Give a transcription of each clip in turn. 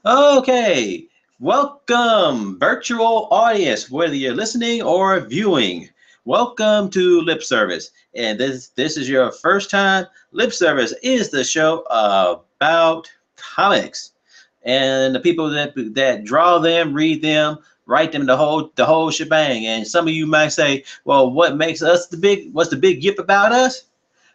Okay, welcome, virtual audience, whether you're listening or viewing. Welcome to Lip Service, and this is your first time. Lip Service is the show about comics and the people that draw them, read them, write them, the whole shebang. And some of you might say, "Well, what makes us the big? What's the big yip about us?"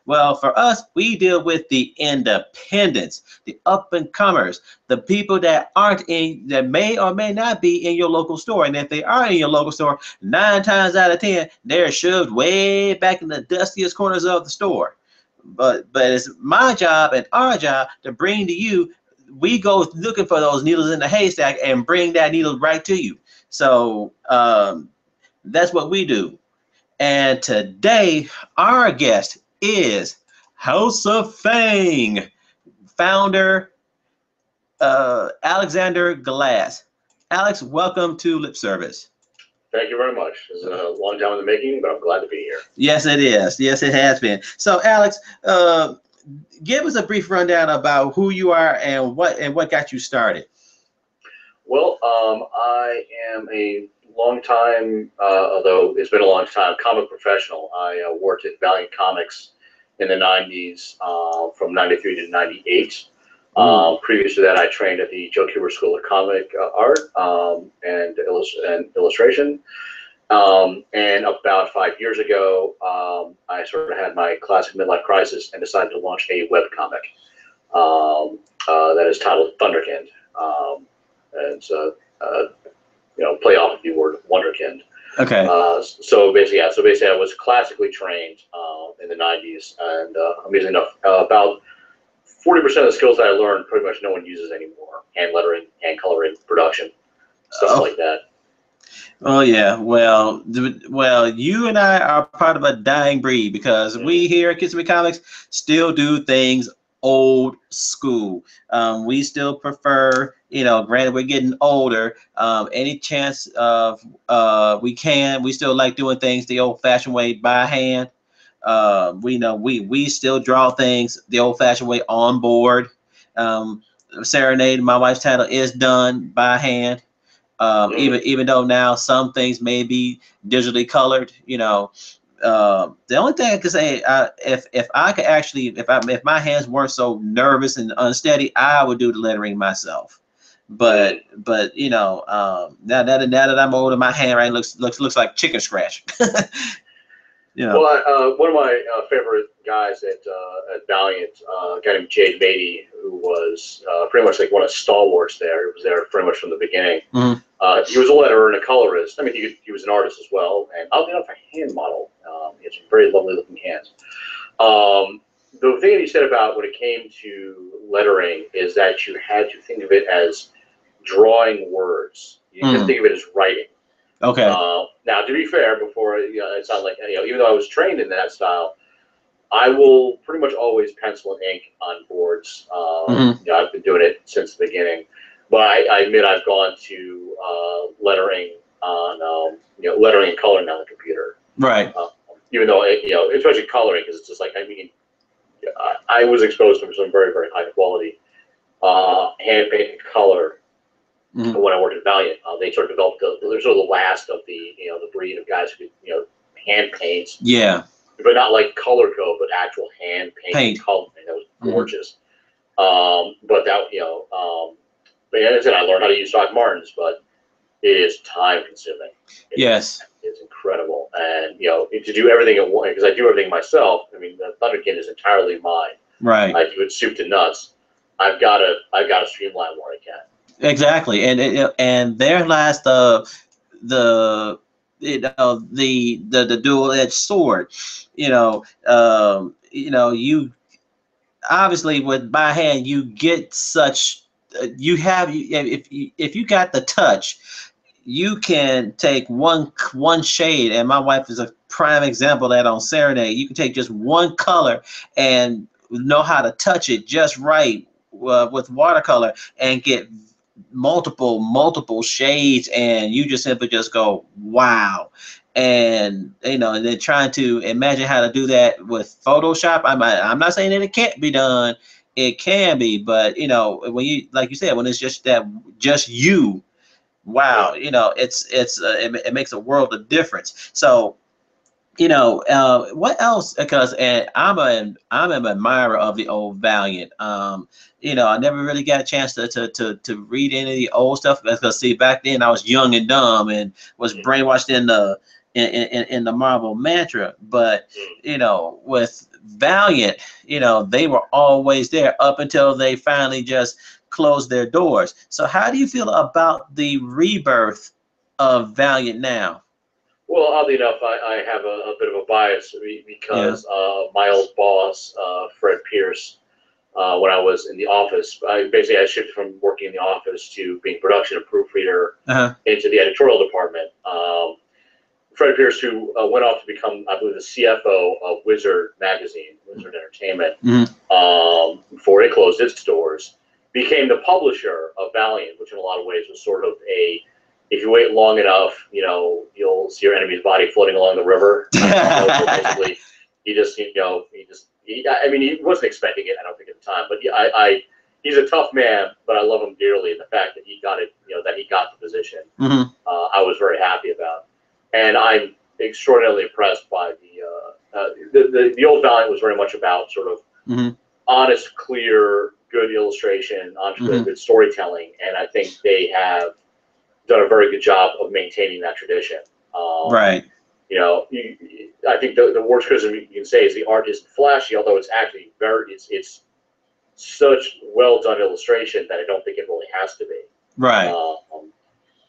Well, for us, we deal with the independents, the up and comers, the people that aren't in, that may or may not be in your local store. And if they are in your local store, 9 times out of 10, they're shoved way back in the dustiest corners of the store. But it's my job and our job to bring to you. We go looking for those needles in the haystack and bring that needle right to you. So that's what we do. And today, our guest is House of Fang founder Alexander Glass. Alex, welcome to Lip Service. Thank you very much. It's a long time in the making, but I'm glad to be here. Yes, it is. Yes, it has been. So, Alex, give us a brief rundown about who you are and what got you started. Well, I am a long time, although it's been a long time, comic professional. I worked at Valiant Comics in the 90s, from 93 to 98. Ooh. Previous to that, I trained at the Joe Kuber School of Comic Art and Illustration. And about 5 years ago, I sort of had my classic midlife crisis and decided to launch a web comic that is titled Thunderkind. And it's play off of the word Wonderkind. Okay. So basically, I was classically trained in the 90s, and amazing enough, about 40% of the skills that I learned, pretty much no one uses anymore. Hand lettering, hand coloring, production, stuff like that. Oh yeah, well, you and I are part of a dying breed because we here at Kids Me Comics still do things old school. We still prefer, granted we're getting older. Any chance of we still like doing things the old-fashioned way by hand. We know we still draw things the old-fashioned way on board. Um, Serenade, my wife's title, is done by hand. Even though now some things may be digitally colored, the only thing I could say, if I could actually, if my hands weren't so nervous and unsteady, I would do the lettering myself. But now that I'm older, my handwriting looks like chicken scratch. Well, one of my favorite guys at Valiant, a guy named Jade Beatty, who was pretty much like one of stalwarts there. He was there pretty much from the beginning. Mhm. He was a letterer and a colorist. I mean, he was an artist as well, and oddly enough, a hand model. He had some very lovely looking hands. The thing that he said about when it came to lettering is that you had to think of it as drawing words. You didn't think of it as writing. Okay. Now, to be fair, before it's not like even though I was trained in that style, I will pretty much always pencil and ink on boards. I've been doing it since the beginning, but I admit I've gone to lettering on lettering and coloring on the computer. Right. Even though especially coloring, because it's just like I was exposed to some very very high quality hand painted color. When I worked at Valiant, they sort of developed they're sort of the last of the breed of guys who could hand paint. Yeah. But not like color code, but actual hand paint coloring. That was gorgeous. But but as I said, I learned how to use Doc Martens, but it is time consuming. Yes. It's incredible, and to do everything at once, because I do everything myself. I mean, the Thunderkind is entirely mine. Right. I do it soup to nuts. I've got to streamline where I can. Exactly, and there lies the the dual-edged sword. You obviously with by hand you get such if you got the touch, you can take one shade, and my wife is a prime example of that on Serenade. You can take just one color and know how to touch it just right with watercolor and get multiple shades, and you just simply just go wow. And then trying to imagine how to do that with Photoshop. I'm not saying that it can't be done, it can be, but you know, when you like you said, when it's just you, wow, you know, it makes a world of difference. So you know, what else? Because and I'm an admirer of the old Valiant. You know, I never really got a chance to read any of the old stuff because see, back then I was young and dumb and was brainwashed in the Marvel mantra. But you know, with Valiant, you know, they were always there up until they finally just closed their doors. So how do you feel about the rebirth of Valiant now? Well, oddly enough, I have a bit of a bias Yeah. because my old boss, Fred Pierce, when I was in the office, I shifted from working in the office to being production and proofreader Uh-huh. into the editorial department. Fred Pierce, who went off to become, I believe, the CFO of Wizard Magazine, Wizard Entertainment, Mhm. before it closed its doors, became the publisher of Valiant, which in a lot of ways was sort of a, if you wait long enough, you know, you'll see your enemy's body floating along the river. So basically, I mean, he wasn't expecting it, I don't think at the time, but yeah, he's a tough man, but I love him dearly, and the fact that he got it, you know, that he got the position, Mhm. I was very happy about. And I'm extraordinarily impressed by the old Valiant was very much about sort of Mhm. honest, clear, good illustration, honest, clear, Mhm. good storytelling, and I think they have done a very good job of maintaining that tradition. Right. You know, I think the worst criticism you can say is the art isn't flashy, although it's actually it's such well done illustration that I don't think it really has to be. Right. Um,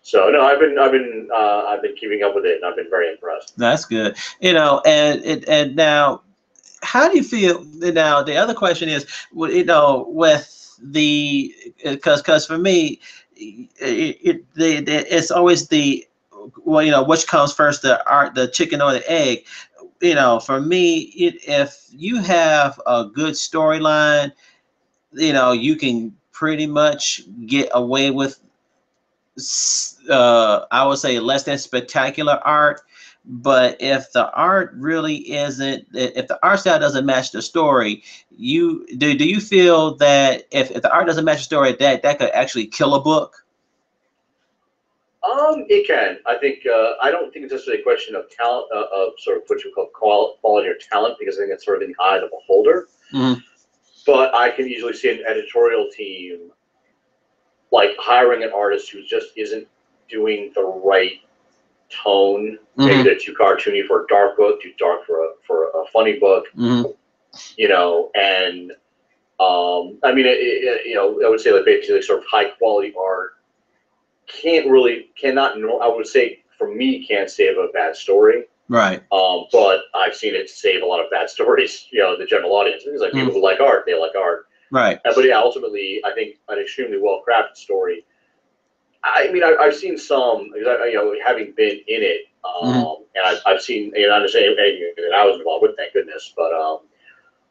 so no, I've been keeping up with it, and I've been very impressed. That's good. You know, and now, how do you feel? Now, the other question is, you know, with the because for me, it's always the well, you know, which comes first, the art, the chicken or the egg? You know, for me, if you have a good storyline, you know, you can pretty much get away with I would say less than spectacular art. But if the art really isn't, if the art style doesn't match the story, do you feel that if the art doesn't match the story, that could actually kill a book? It can. I think I don't think it's necessarily a question of talent, of sort of what you call quality or talent, because I think it's sort of in the eye of the beholder. Mm-hmm. But I can easily see an editorial team like hiring an artist who just isn't doing the right tone. Maybe Mm-hmm. they're too cartoony for a dark book, too dark for a funny book. Mm-hmm. You know, and I mean, you know, I would say like basically sort of high quality art cannot. I would say for me, can't save a bad story. Right. But I've seen it save a lot of bad stories. You know, the general audience. It's like people Mm-hmm. who like art, they like art. Right. But yeah, ultimately, I think an extremely well crafted story. I mean, I've seen some, you know, having been in it, Mm-hmm. and I've seen, you know, not saying anything that I was involved with, thank goodness, but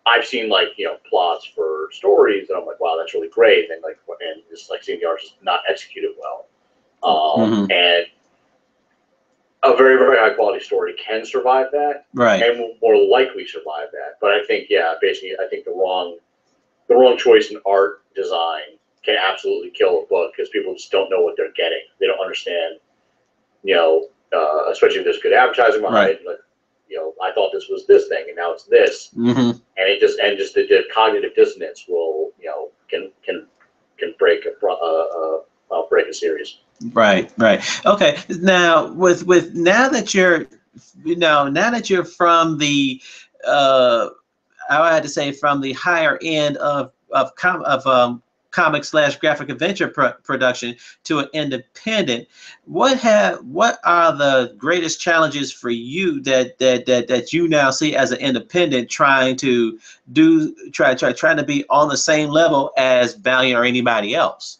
I've seen like, you know, plots for stories that I'm like, wow, that's really great, and like, and just like seeing the artist not executed well, Mm-hmm. and a very very high quality story can survive that, Right. and will more likely survive that. But I think, yeah, basically, I think the wrong choice in art design can absolutely kill a book because people just don't know what they're getting. They don't understand, you know, especially if there's good advertising behind Right. it. Like, you know, I thought this was this thing, and now it's this, Mm-hmm. and just the cognitive dissonance will, you know, can break break a series. Right, right. Okay. Now, with now that you're, you know, now that you're from the, uh, I had to say from the higher end of comic slash graphic adventure production to an independent, what are the greatest challenges for you that you now see as an independent trying to trying to be on the same level as Valiant or anybody else?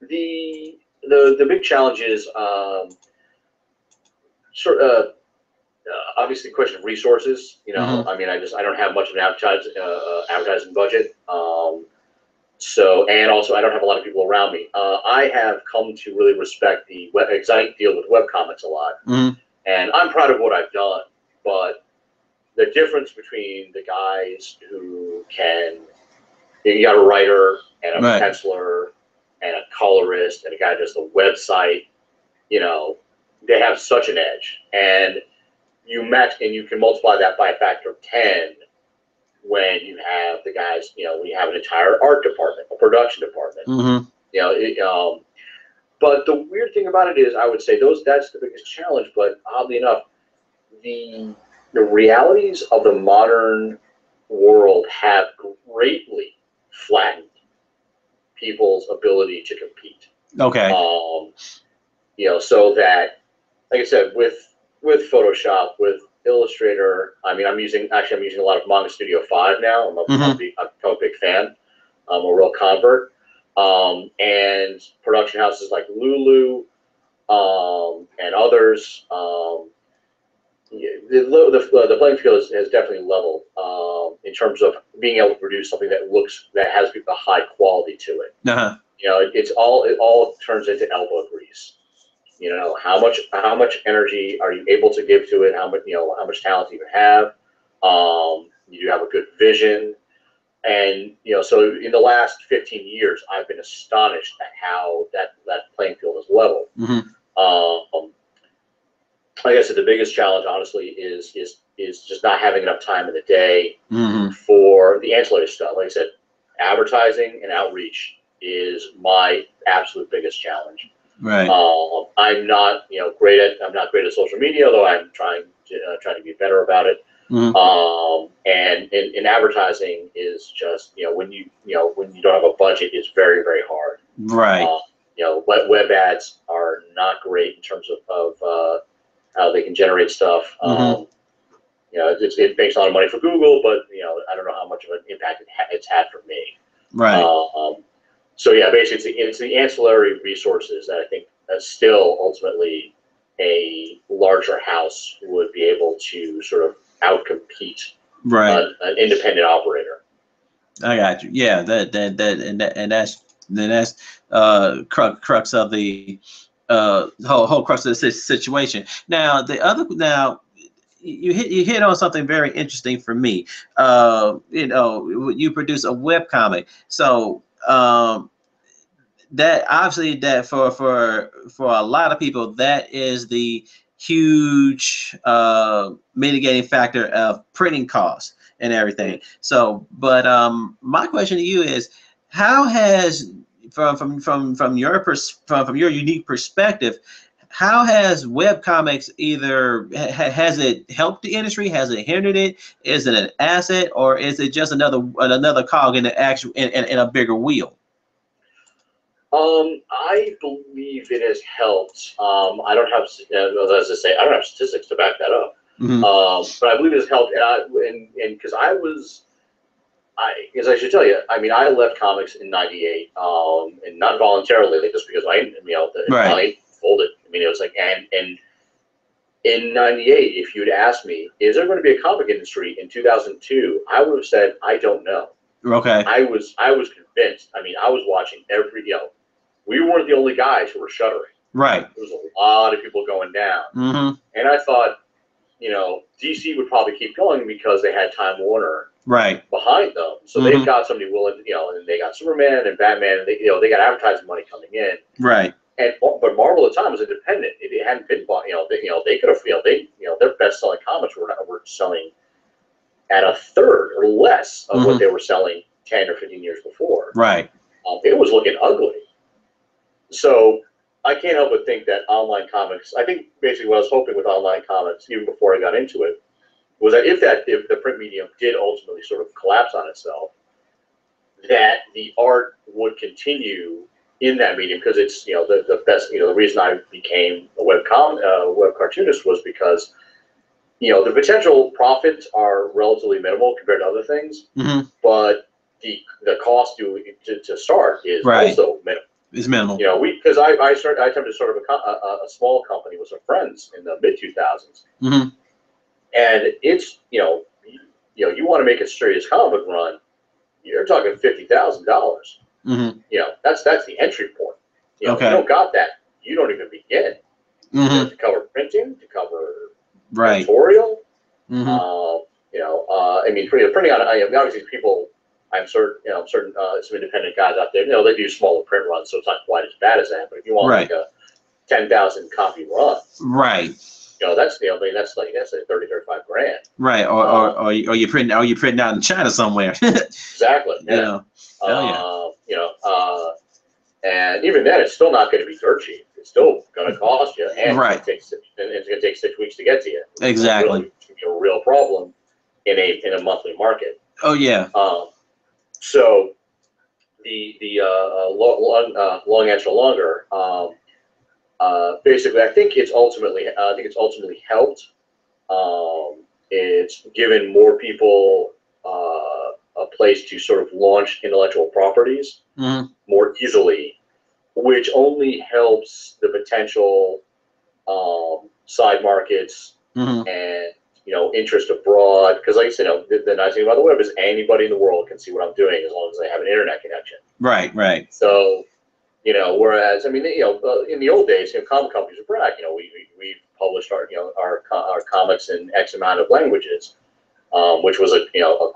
The big challenge is sort obviously the question of resources. You know, Mm-hmm. I mean, I don't have much of an advertising budget. So, and also I don't have a lot of people around me. I have come to really respect the web, because I deal with web comics a lot, Mm-hmm. and I'm proud of what I've done. But the difference between the guys who can, you got a writer and a Right. penciler and a colorist and a guy who does the website, they have such an edge. And you match, and you can multiply that by a factor of 10 when you have the guys, when you have an entire art department, a production department. But the weird thing about it is, I would say that's the biggest challenge. But oddly enough, the realities of the modern world have greatly flattened people's ability to compete. Okay. So that, like I said, with Photoshop, with Illustrator, I'm using a lot of Manga Studio 5 now. I'm a big fan. I'm a real convert. And production houses like Lulu and others, the playing field has definitely leveled in terms of being able to produce something that has a high quality to it. Uh-huh. It all turns into elbow grease. How much energy are you able to give to it? How much talent do you have? You have a good vision, and so in the last 15 years, I've been astonished at how that playing field is leveled. Like I said, the biggest challenge, honestly, is just not having enough time in the day for the ancillary stuff. Like I said, advertising and outreach is my absolute biggest challenge. Right. I'm not great at social media, although I'm trying to be better about it. And in advertising is just when you don't have a budget, it's very, very hard. Right. Web ads are not great in terms of how they can generate stuff. It makes a lot of money for Google, but I don't know how much of an impact it's had for me. Right. So yeah, basically it's the ancillary resources that I think still ultimately a larger house would be able to sort of outcompete an independent operator. I got you. Yeah, that's crux of the whole crux of the situation. Now you hit on something very interesting for me. You produce a web comic, so that obviously that for a lot of people that is the huge mitigating factor of printing costs and everything. So, but my question to you is, how has from your unique perspective, how has webcomics has it helped the industry? Has it hindered it? Is it an asset, or is it just another cog in the actual in a bigger wheel? I believe it has helped. I don't have, as I say, I don't have statistics to back that up. But I believe it has helped, and because as I should tell you, I left comics in '98, and not voluntarily, just because the folded. It was like, and in '98, if you'd asked me, is there going to be a comic industry in 2002, I would have said, I don't know. Okay. I was convinced. I was watching every, we weren't the only guys who were shuttering. Right. There was a lot of people going down. And I thought, DC would probably keep going because they had Time Warner behind them. So they've got somebody willing to, and they got Superman and Batman, and they got advertising money coming in. Right. But Marvel at the time was independent. It hadn't been bought. They could have, their best-selling comics were selling at a third or less of what they were selling 10 or 15 years before. Right. It was looking ugly. So I can't help but think that online comics, I think basically what I was hoping with online comics, even before I got into it, was that if the print medium did ultimately sort of collapse on itself, that the art would continue in that medium, because it's the best. The reason I became a web cartoonist was because the potential profits are relatively minimal compared to other things, but the cost to start is also minimal. It's minimal. Because I attempted to start a small company with some friends in the mid 2000s, and it's you want to make a serious comic run, you're talking $50,000. That's the entry point. If you don't got that, you don't even begin. To cover printing, to cover editorial, I mean, printing on obviously people. I'm certain, some independent guys out there, they do smaller print runs, so it's not quite as bad as that. But if you want Right. like a 10,000 copy run, Right. that's that's like 30, 35 grand. Right. Or you printing out in China somewhere. Exactly. Yeah. You know. Oh yeah. And even then, it's still not going to be dirt cheap. It's still going to cost you, and Right. it's going to take 6 weeks to get to you. Exactly. It's going to be a real problem in a monthly market. Oh yeah. So the long answer longer. Basically, I think it's ultimately helped. It's given more people a place to sort of launch intellectual properties more easily, which only helps the potential side markets and interest abroad. Because, like I said, the nice thing about the web is anybody in the world can see what I'm doing as long as they have an internet connection. Right. Right. So, whereas I mean, in the old days, comic companies would brag. We published our comics in X amount of languages, which was a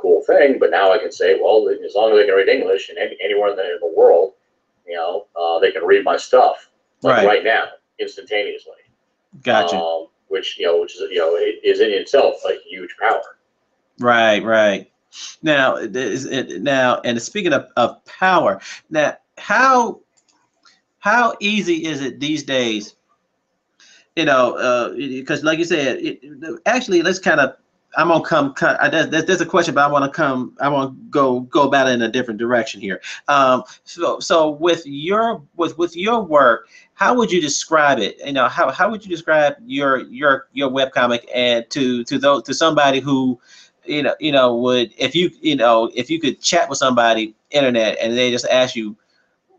cool thing. But now I can say, well, as long as they can read English and anywhere in the world, they can read my stuff right now, instantaneously. Gotcha. Which is in itself a huge power. Right. Right. Now, and speaking of power, now how easy is it these days? Because like you said, actually, let's kind of. I'm gonna come. There's a question, but I want to go about it in a different direction here. So with your work, how would you describe it? How would you describe your webcomic and to somebody who, would if you could chat with somebody internet and they just ask you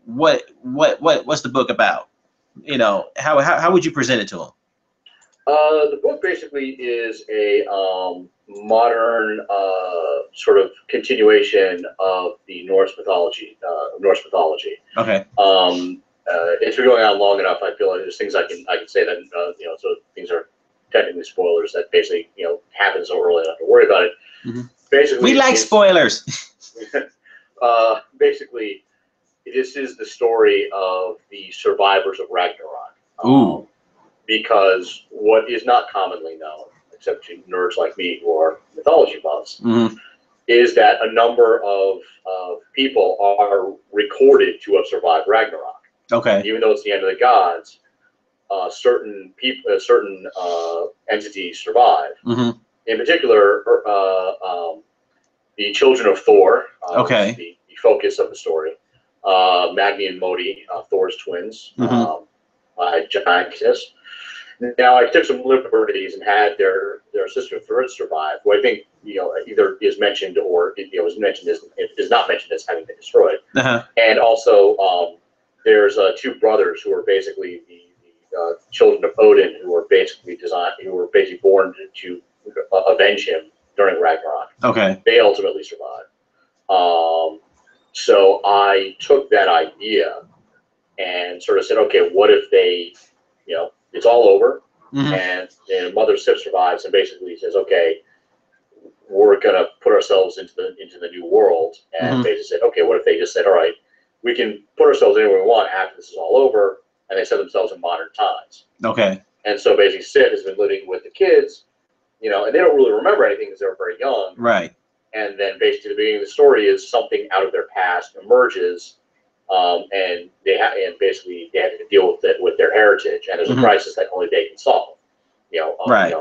what's the book about? How would you present it to them? The book basically is a modern sort of continuation of the Norse mythology. Okay. It's been going on long enough. I feel like there's things I can say that so things are technically spoilers that basically happen so early, I don't have to worry about it. Basically, we like spoilers. Basically, this is the story of the survivors of Ragnarok. Ooh. Because what is not commonly known, except to nerds like me who are mythology buffs, is that a number of people are recorded to have survived Ragnarok. Okay. Even though it's the end of the gods, certain people, certain entities survive. In particular, the children of Thor. Okay. The focus of the story. Magni and Modi, Thor's twins. Giantess. Now I took some liberties and had their sister Thrud survive, who I think either is mentioned or is mentioned as is not mentioned as having been destroyed. And also there's two brothers who are basically the children of Odin, who were basically born to avenge him during Ragnarok. Okay. They ultimately survived. So I took that idea and sort of said, okay, what if they, it's all over, and Mother Sif survives and basically says, okay, we're gonna put ourselves into the new world, and basically said, okay, what if they just said, all right, we can put ourselves anywhere we want after this is all over, and they set themselves in modern times. Okay. And so basically, Sif has been living with the kids, and they don't really remember anything because they're very young. Right. And then basically, the beginning of the story is something out of their past emerges. And basically they have to deal with it with their heritage, and there's a crisis that only they can solve. Right.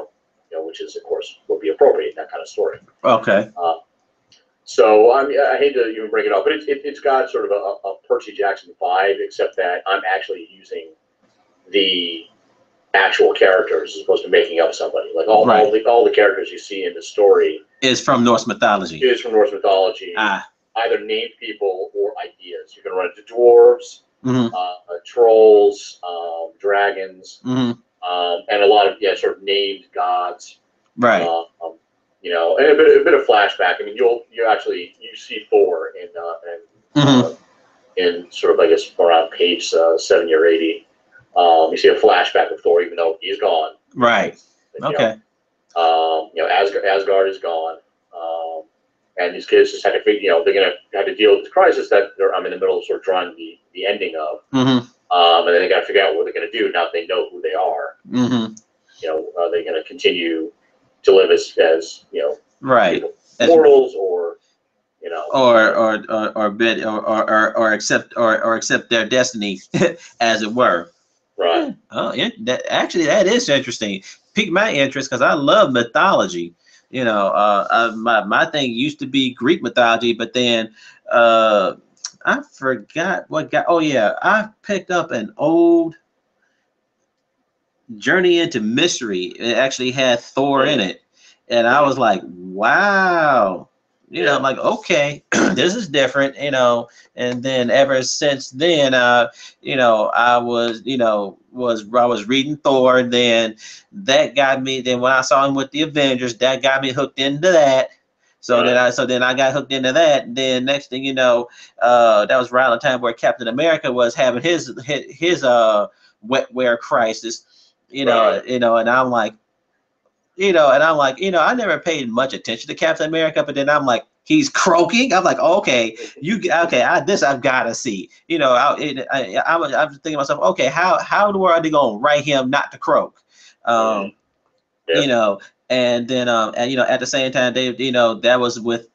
Which is of course would be appropriate in that kind of story. Okay. So I hate to even bring it up, but it's got sort of a Percy Jackson vibe, except that I'm actually using the actual characters as opposed to making up somebody. Like all the characters you see in the story is from Norse mythology. Either named people or ideas. You can run into dwarves, trolls, dragons, and a lot of sort of named gods. Right. And a bit of flashback. I mean, you see Thor in sort of, I guess, around page 70 or 80. You see a flashback of Thor, even though he's gone. Right. Okay. Asgard is gone. and these kids just had to figure, they're going to have to deal with this crisis that I'm in the middle of sort of drawing the ending of. And then they got to figure out what they're going to do now that they know who they are. Are they going to continue to live as right, mortals, or or accept their destiny, as it were. Right. Oh, yeah. That is interesting. Piqued my interest because I love mythology. My thing used to be Greek mythology, but then I forgot what got. Oh yeah, I picked up an old Journey into Mystery. It actually had Thor in it, and I was like, wow. I'm like, okay, this is different, and then ever since then, I was reading Thor, and then that got me. Then when I saw him with the Avengers, that got me hooked into that. So then I got hooked into that. And then next thing you know, that was around the time where Captain America was having his wetware crisis, and I'm like, I never paid much attention to Captain America, but then I'm like, he's croaking. I'm like, okay, I've got to see. I was thinking to myself, okay, how are they gonna write him not to croak? And then at the same time, they that was with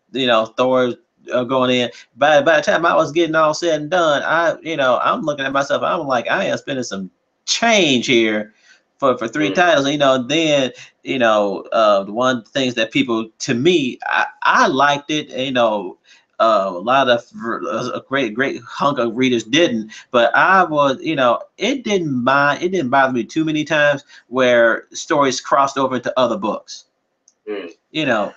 Thor going in. By the time I was getting all said and done, I'm looking at myself. I'm like, I am spending some change here for 3 titles. Then one of the things that people, to me, I liked it. A lot of a great hunk of readers didn't, but I was, it didn't bother me too many times where stories crossed over into other books. No,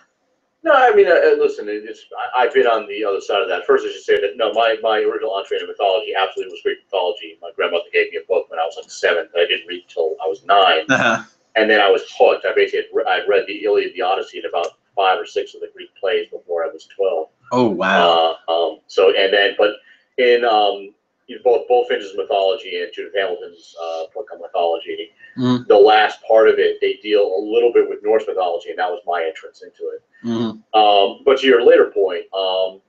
I mean, listen, I've been on the other side of that. First, I should say that, no, my original entree into mythology absolutely was Greek mythology. My grandmother gave me a book when I was like 7 that I didn't read until I was 9. And then I was hooked. I'd read the Iliad, the Odyssey, and about 5 or 6 of the Greek plays before I was 12. Oh, wow. But in both Finch's mythology and Judith Hamilton's book on mythology, the last part of it, they deal a little bit with Norse mythology, and that was my entrance into it. But to your later point, I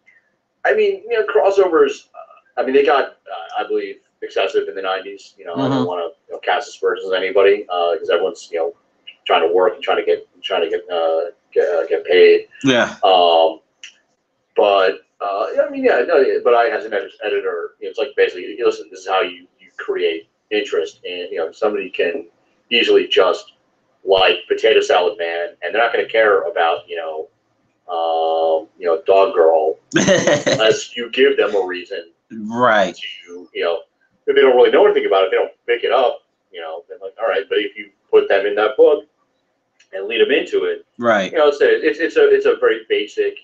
mean, crossovers, they got, I believe, excessive in the 90s. I don't want to cast aspersions on anybody because everyone's trying to work and trying to get paid. Yeah. But but I, as an editor, it's like basically, listen, this is how you create interest, and somebody can easily just like Potato Salad Man, and they're not going to care about Dog Girl unless you give them a reason, right? To if they don't really know anything about it, they don't pick it up. They're like, all right, but if you put them in that book and lead them into it, right? It's a very basic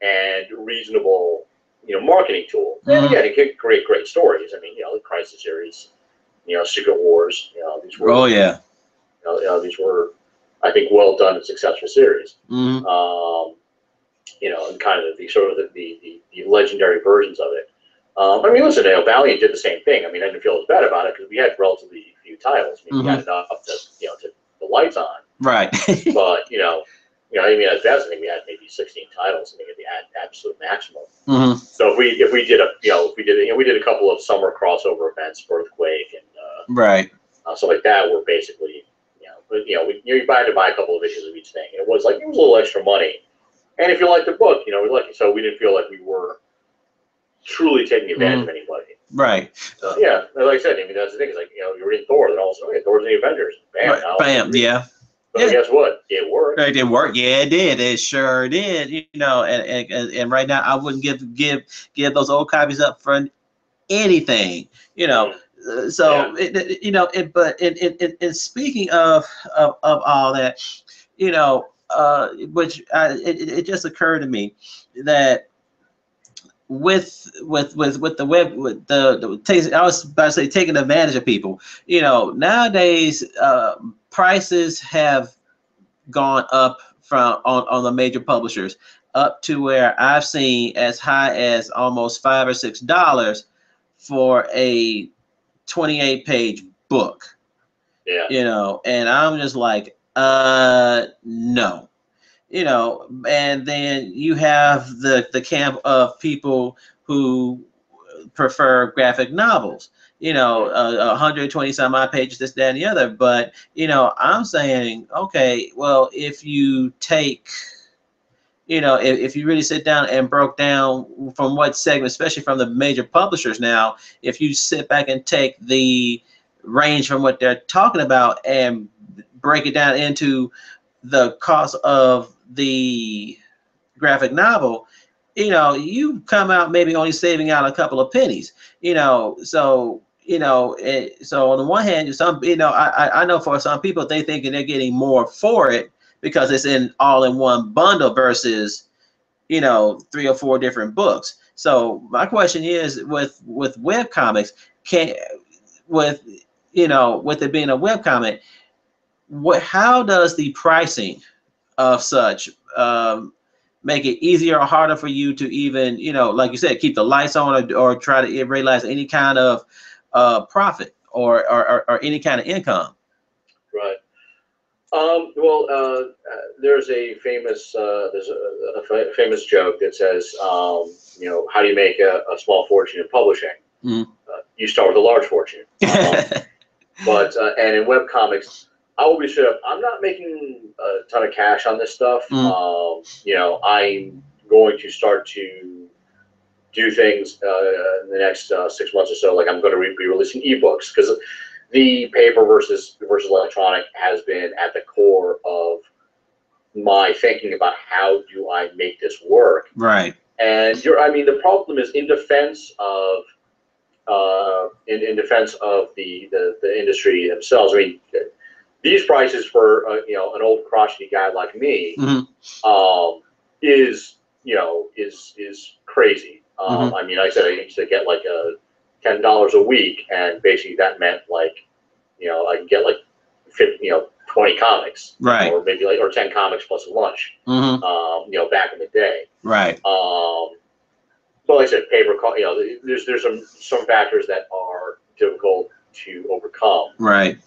and reasonable, marketing tool. And again, it can create great stories. I mean, the Crisis series, Secret Wars, these were. Oh yeah. These were, I think, well done and successful series. And kind of the legendary versions of it. I mean, listen, Valiant did the same thing. I mean, I didn't feel as bad about it because we had relatively few titles. I mean, we had enough to the lights on. Right. But I mean, at best, I think we had maybe 16 titles. I think at the absolute maximum. So if we did a couple of summer crossover events, Earthquake and right, stuff like that, were basically you had to buy a couple of issues of each thing. And it was a little extra money. And if you liked the book, we liked it. So we didn't feel like we were truly taking advantage of anybody. Right. Yeah, like I said, I mean, that's the thing. It's like, you're reading Thor, then all of a sudden, Thor's in the Avengers. Bam. Right. Bam. Yeah. But guess what? It worked. It did work. Yeah, it did. It sure did. And right now, I wouldn't give those old copies up for anything. So but in speaking of all that, which it just occurred to me that with the web, with the I was about to say taking advantage of people. Nowadays prices have gone up on the major publishers up to where I've seen as high as almost $5 or $6 for a 28-page book. Yeah. And I'm just like, no. and then you have the camp of people who prefer graphic novels. 120 some odd pages, this, that, and the other. But I'm saying, okay, well, if you take, if you really sit down and broke down from what segment, especially from the major publishers now, if you sit back and take the range from what they're talking about and break it down into the cost of the graphic novel, you come out maybe only saving out a couple of pennies. So on the one hand, I know for some people they think they're getting more for it because it's in all in one bundle versus 3 or 4 different books. So my question is, with web comics, with with it being a web comic, how does the pricing of such make it easier or harder for you to even, like you said, keep the lights on, or try to realize any kind of profit or any kind of income? Right. Well, there's a famous famous joke that says, how do you make a small fortune in publishing? Mm. You start with a large fortune. But and in web comics, I will be straight up. I'm not making a ton of cash on this stuff. I'm going to start to do things in the next 6 months or so. Like I'm going to be releasing ebooks, because the paper versus electronic has been at the core of my thinking about how do I make this work. Right. And the problem is, in defense of the industry themselves. I mean, these prices for an old crotchety guy like me, mm-hmm. Is crazy. Mm-hmm. I mean, I said I used to get like $10 a week, and basically that meant like I can get like 50, 20 comics, right, or maybe or 10 comics plus a lunch. Mm-hmm. Back in the day, right. But like I said, paper, there's some factors that are difficult to overcome. Right.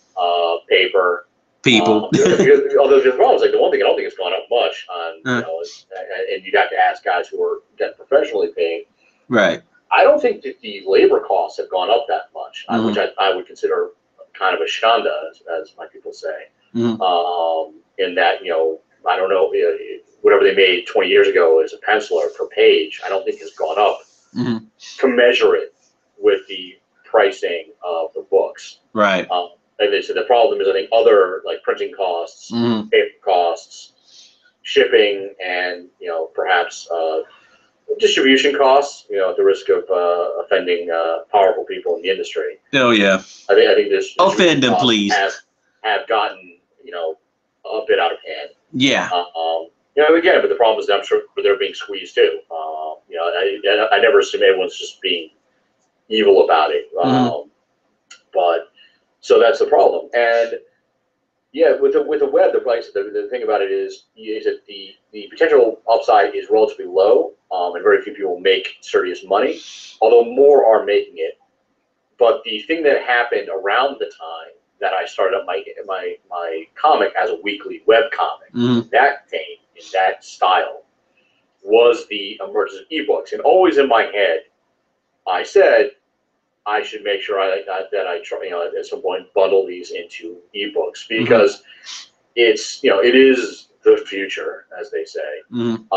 Paper. People. Because the problem is, like, the one thing I don't think it's gone up much on, and you'd have to ask guys who are getting professionally paid. Right. I don't think that the labor costs have gone up that much, which I would consider kind of a shanda, as my people say. In that, I don't know, whatever they made 20 years ago as a penciler per page, I don't think has gone up to measure it with the pricing of the books. Right. And they said the problem is, I think, other like printing costs, paper costs, shipping, and perhaps distribution costs. At the risk of offending powerful people in the industry. Oh yeah. I think this offend them, please. Have gotten a bit out of hand. Yeah. Again, but the problem is that I'm sure they're being squeezed too. I never assume everyone's just being evil about it. But so that's the problem. And yeah, with the web, the thing about it is that the potential upside is relatively low, and very few people make serious money, although more are making it. But the thing that happened around the time that I started up my comic as a weekly web comic, in that vein, in that style, was the emergence of ebooks. And always in my head, I said I should make sure that I try, at some point bundle these into ebooks, because it's it is the future, as they say, and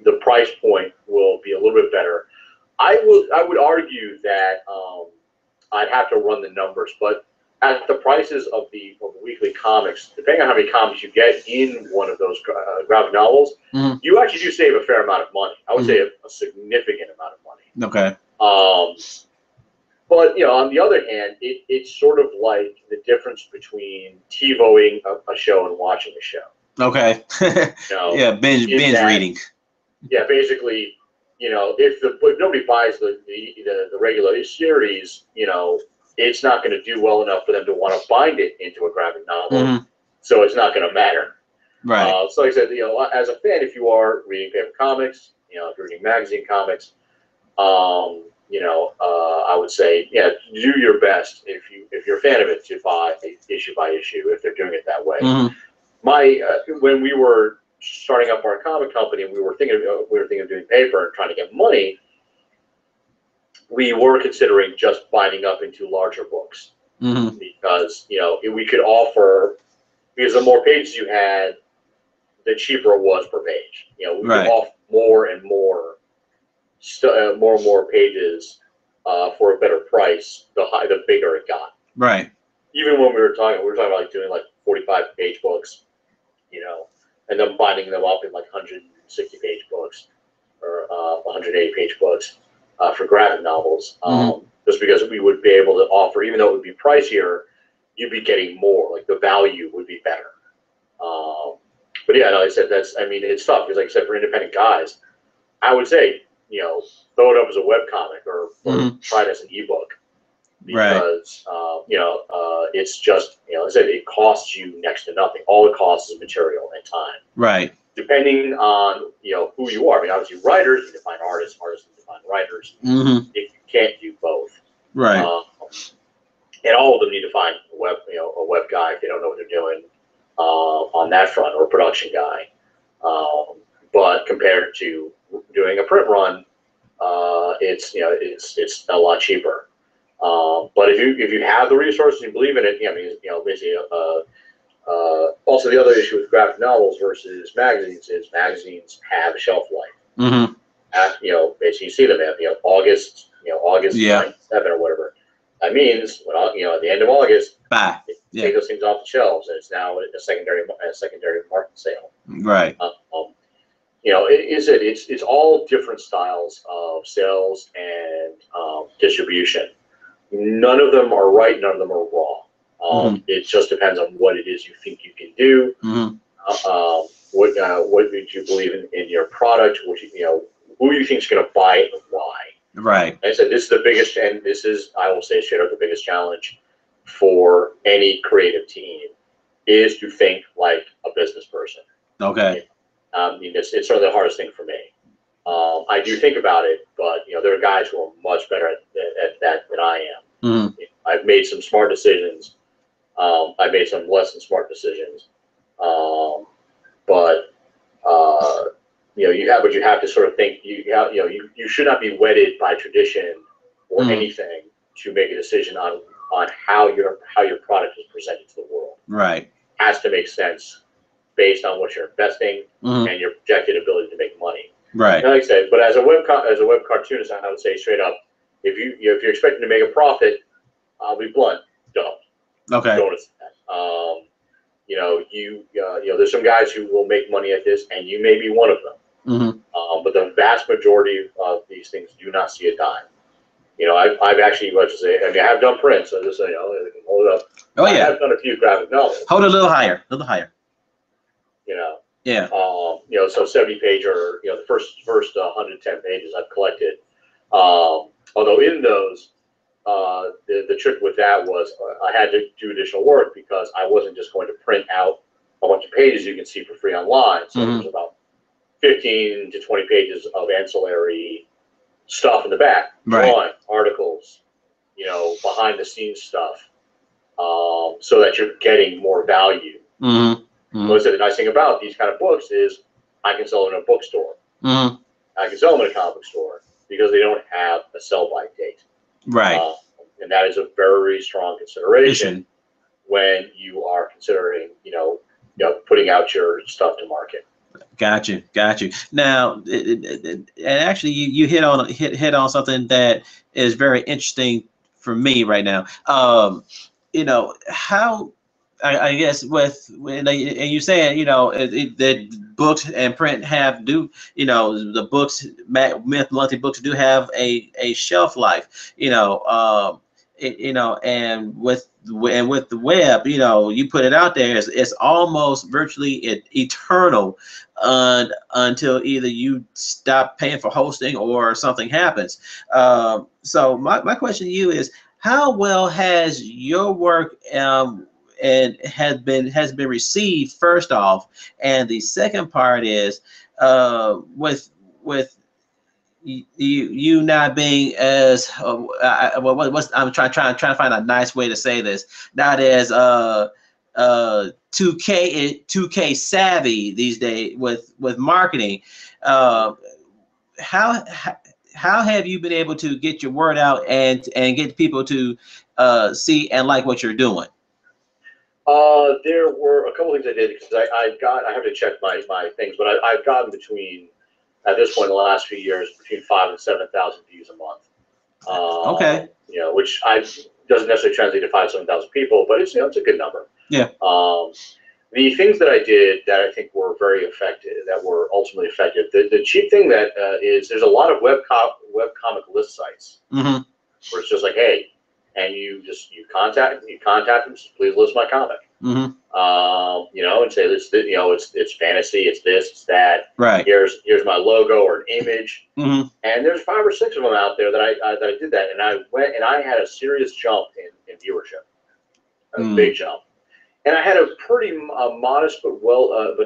the price point will be a little bit better. I would argue that I'd have to run the numbers, but at the prices of the weekly comics, depending on how many comics you get in one of those graphic novels, you actually do save a fair amount of money. I would say a significant amount of money. Okay. But on the other hand, it's sort of like the difference between TiVoing a show and watching a show. Okay. Yeah, binge reading. Yeah, basically, if nobody buys the regular series, it's not going to do well enough for them to want to bind it into a graphic novel. So it's not going to matter. Right. So like I said, as a fan, if you are reading paper comics, if you're reading magazine comics, I would say, do your best if you're a fan of it to buy issue by issue if they're doing it that way. my when we were starting up our comic company and we were thinking of doing paper and trying to get money, we were considering just binding up into larger books because we could offer, because the more pages you had, the cheaper it was per page. We could offer more and more pages for a better price. The bigger it got. Right. Even when we were talking about like doing like 45-page books, and then binding them up in like 160-page books or 180-page books for graphic novels. Just because we would be able to offer, even though it would be pricier, you'd be getting more. Like the value would be better. But yeah, like I said, it's tough because, like I said, for independent guys, I would say, throw it up as a web comic or try it as an ebook because it's just, like I said, it costs you next to nothing. All it costs is material and time. Right. Depending on who you are. I mean, obviously, writers need to find artists need to find writers. If you can't do both, right? And all of them need to find a web guy if they don't know what they're doing on that front, or a production guy. But compared to doing a print run, it's a lot cheaper. But if you have the resources and you believe in it, basically. Also, the other issue with graphic novels versus magazines is magazines have a shelf life. Basically, you see them at August 9th, 7 or whatever. That means when at the end of August, take those things off the shelves, and it's now a secondary market sale. Right. It's all different styles of sales and distribution. None of them are right. None of them are wrong. It just depends on what it is you think you can do. What would you believe in your product? Who you think is going to buy it and why? Right. Like I said, this is the biggest, and this is, I will say straight up, the biggest challenge for any creative team is to think like a business person. Okay. It's certainly the hardest thing for me. I do think about it, but there are guys who are much better at that than I am. I've made some smart decisions. I've made some less than smart decisions. But you have to sort of think. You should not be wedded by tradition or anything to make a decision on how your product is presented to the world. Right. It has to make sense based on what you're investing and your projected ability to make money. Right. And like I said, but as a web cartoonist, I would say straight up, if you're expecting to make a profit, I'll be blunt, don't. Okay. Don't accept that. There's some guys who will make money at this, and you may be one of them. But the vast majority of these things do not see a dime. I've actually, let's say, I have done prints, so just so you know, I can hold it up. Oh yeah. I've done a few graphic novels. Hold it a little higher. Yeah. So 70 page or the first 110 pages I've collected. Although in those, the trick with that was I had to do additional work because I wasn't just going to print out a bunch of pages you can see for free online. So there's about 15 to 20 pages of ancillary stuff in the back, drawing, articles, behind the scenes stuff, so that you're getting more value. So the nice thing about these kind of books is I can sell them in a bookstore. I can sell them in a comic book store because they don't have a sell-by date. Right. And that is a very strong consideration when you are considering, putting out your stuff to market. Got you. Now, and actually, you hit on something that is very interesting for me right now. How. I guess and you saying that books and print the books monthly books do have a shelf life and with the web you put it out there, it's almost virtually eternal until either you stop paying for hosting or something happens. So my question to you is, how well has your work and has been received, first off, and the second part is with you not being as I'm trying to find a nice way to say this, not as 2K savvy these days with marketing. Uh, how have you been able to get your word out and get people to see and like what you're doing? There were a couple things I did because I have to check my things, but I've gotten between, at this point in the last few years, between 5,000 and 7,000 views a month. Okay. You know, which doesn't necessarily translate to 5,000 to 7,000 people, but it's, you know, it's a good number. Yeah. The things that I did that I think were very effective, that were ultimately effective. The cheap thing that is there's a lot of webcomic list sites Mm-hmm. where it's just like, hey, and you contact them, please list my comic. Mm-hmm. You know, and say this, you know, it's fantasy, it's this, it's that. Right. Here's my logo or an image. Mm-hmm. And there's 5 or 6 of them out there that I did that, and I went and I had a serious jump in viewership, a big jump. And I had a pretty modest but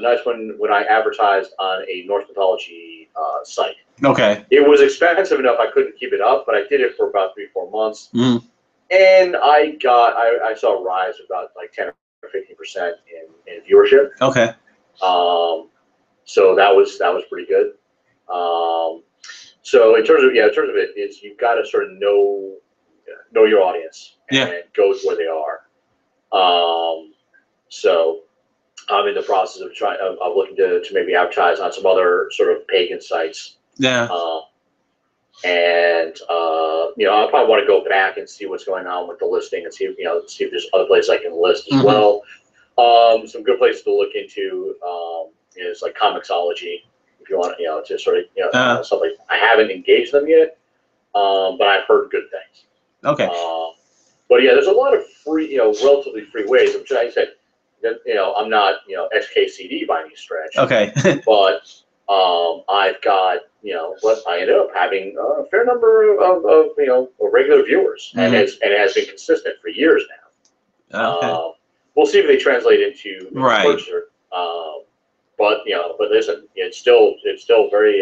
nice one when I advertised on a Norse mythology site. Okay. It was expensive enough I couldn't keep it up, but I did it for about 3-4 months, Mm-hmm. and I saw a rise of about like 10 or 15% in viewership. Okay. So that was pretty good. So in terms of it, is you've got to sort of know your audience and go with where they are. So I'm in the process of looking to maybe advertise on some other sort of pagan sites. Yeah. And you know, I probably want to go back and see what's going on with the listing and see if there's other places I can list as well. Some good places to look into is like Comixology, if you want, to sort of, stuff like. I haven't engaged them yet, but I've heard good things. Okay. But yeah, there's a lot of free, relatively free ways. Which I said, I'm not, XKCD by any stretch. Okay. But I've got, what I ended up having a fair number of regular viewers, and it has been consistent for years now. Okay. We'll see if they translate into purchaser. But listen, it's still very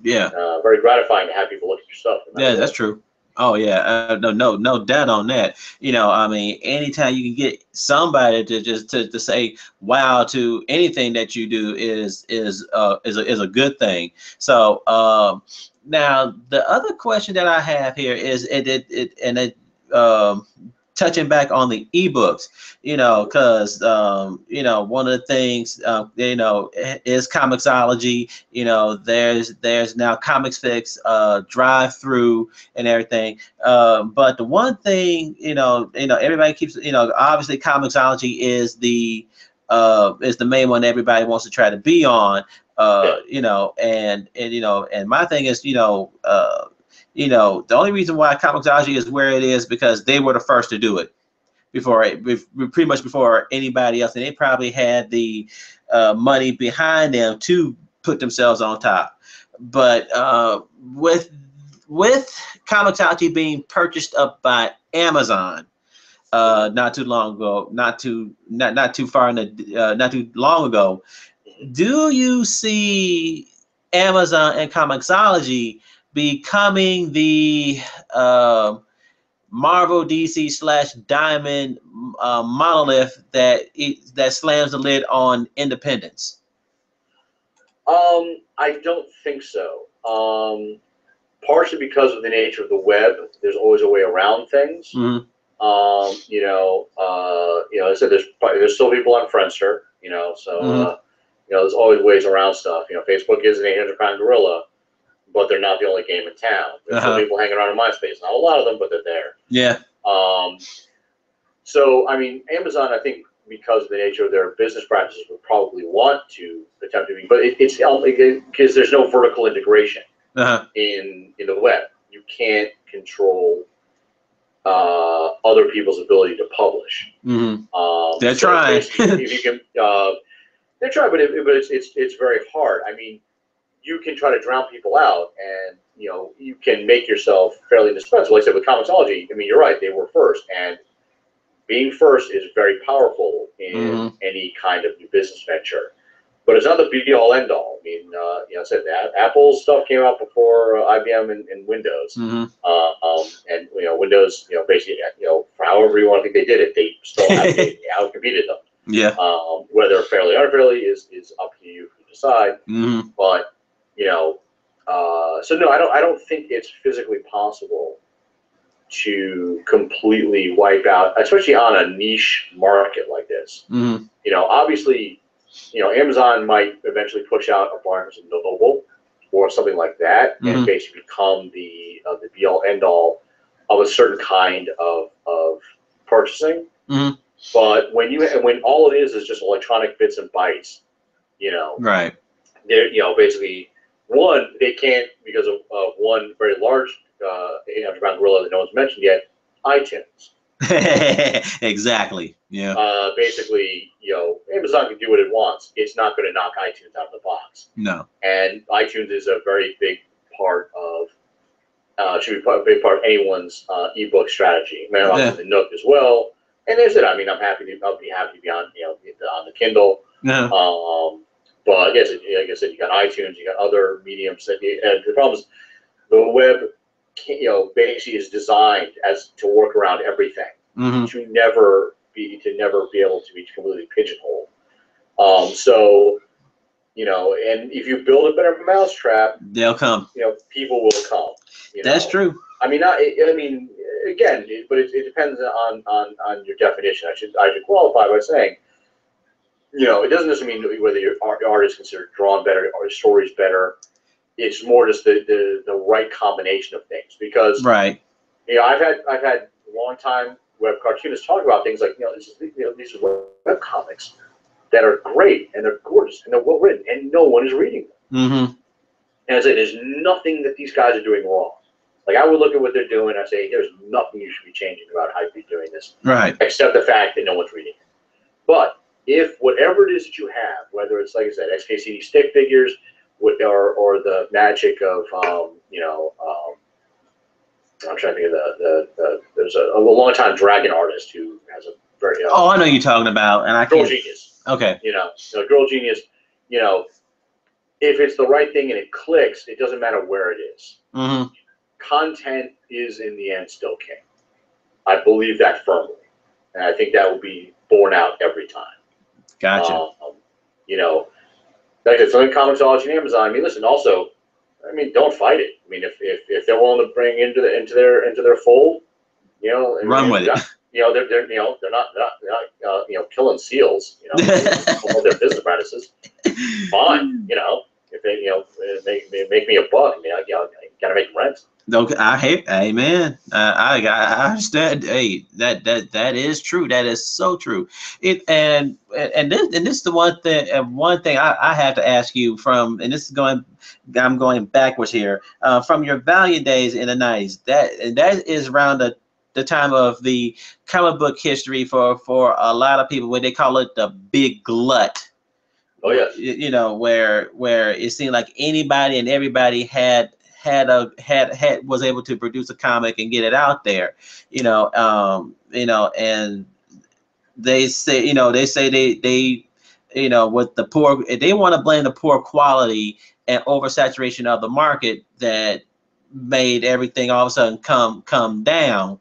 very gratifying to have people look at your stuff. Yeah, that's true. Oh yeah, no doubt on that. I mean, anytime you can get somebody to just to say wow to anything that you do is a good thing. So now the other question that I have here is touching back on the ebooks, because one of the things is Comixology. There's now Comics Fix, drive through and everything. But the one thing everybody keeps obviously Comixology is the main one everybody wants to try to be on. And my thing is the only reason why Comixology is where it is because they were the first to do it pretty much before anybody else, and they probably had the money behind them to put themselves on top. But with Comixology being purchased up by Amazon not too long ago, not too long ago, do you see Amazon and Comixology becoming the Marvel DC / Diamond monolith that slams the lid on independence? I don't think so. Partially because of the nature of the web, there's always a way around things. Mm-hmm. I said there's still people on Friendster, so there's always ways around stuff. Facebook is an 800-pound gorilla, but they're not the only game in town. There's still people hanging around in MySpace. Not a lot of them, but they're there. Yeah. So, I mean, Amazon, I think, because of the nature of their business practices, would probably want to attempt to be, but it's because there's no vertical integration in the web. You can't control other people's ability to publish. Mm-hmm. They're trying. If you can, they're trying, but it's very hard. I mean, you can try to drown people out, and you can make yourself fairly indispensable. Like I said, with Comixology, I mean, you're right; they were first, and being first is very powerful in any kind of new business venture. But it's not the be-all, end-all. I mean, I said that Apple's stuff came out before IBM and Windows, and Windows, basically, for however you want to think they did it, they still outcompeted them. Yeah. Whether fairly or unfairly is up to you to decide. Mm-hmm. But so no, I don't think it's physically possible to completely wipe out, especially on a niche market like this. Mm-hmm. Obviously, Amazon might eventually push out a Barnes and Noble or something like that, and basically become the be all end all of a certain kind of purchasing. Mm-hmm. But when all it is just electronic bits and bytes, Right. they're basically one, they can't, because of one very large 800-pound gorilla that no one's mentioned yet, iTunes. Exactly. Yeah. Basically, Amazon can do what it wants. It's not going to knock iTunes out of the box. No. And iTunes is a very big part of should be a big part of anyone's ebook strategy. Man, obviously the Nook as well. And there's it. I mean, I'll be happy to be on on the Kindle. Yeah. But like I said, you got iTunes, you got other mediums. And the problem is the web, basically is designed as to work around everything, to never be able to be completely pigeonholed. So, and if you build a better mousetrap, they'll come. People will come. That's true. I mean, again, but it depends on your definition. I should qualify by saying, it doesn't necessarily mean whether your art is considered drawn better or your story's better. It's more just the right combination of things. Because right, I've had long time web cartoonists talk about things like these are web comics that are great and they're gorgeous and they're well written and no one is reading them. And I say there's nothing that these guys are doing wrong. Like, I would look at what they're doing and I say there's nothing you should be changing about how you're doing this, right? Except the fact that no one's reading it. But if whatever it is that you have, whether it's like I said, XKCD stick figures, or the magic of I'm trying to think of there's a long-time dragon artist who has a very I know you're talking about, and I Girl can't. Genius. Okay. Girl Genius. If it's the right thing and it clicks, it doesn't matter where it is. Content is in the end still king. I believe that firmly, and I think that will be borne out every time. Gotcha. Like it's like Comixology and Amazon. I mean, listen. Also, don't fight it. I mean, if they're willing to bring into their fold, run with it. They're not killing seals. All their business practices. Fine. If they make me a buck, I gotta make rent. Okay, amen. I understand. Hey, that is true. That is so true. And this is the one thing I have to ask you from, and this is I'm going backwards here, from your Valiant days in the 90s. That is around the time of the comic book history for a lot of people, where they call it the big glut. Oh yes. Where it seemed like anybody and everybody was able to produce a comic and get it out there, and they say they with the poor, they want to blame the poor quality and oversaturation of the market that made everything all of a sudden come down.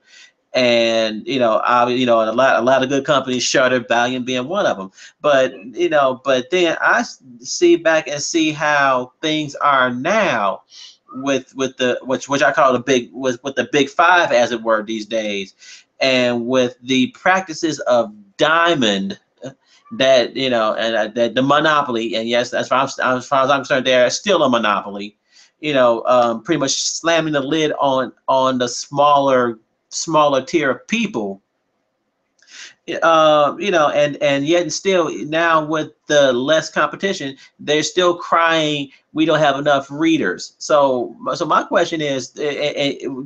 And and a lot of good companies shuttered, Valiant being one of them. But then I see back and see how things are now with the which I call with the big five, as it were, these days, and with the practices of Diamond, that that the monopoly, and yes, as far as I'm concerned, they're still a monopoly. Pretty much slamming the lid on the smaller tier of people, and yet still now with the less competition, they're still crying we don't have enough readers. So my question is,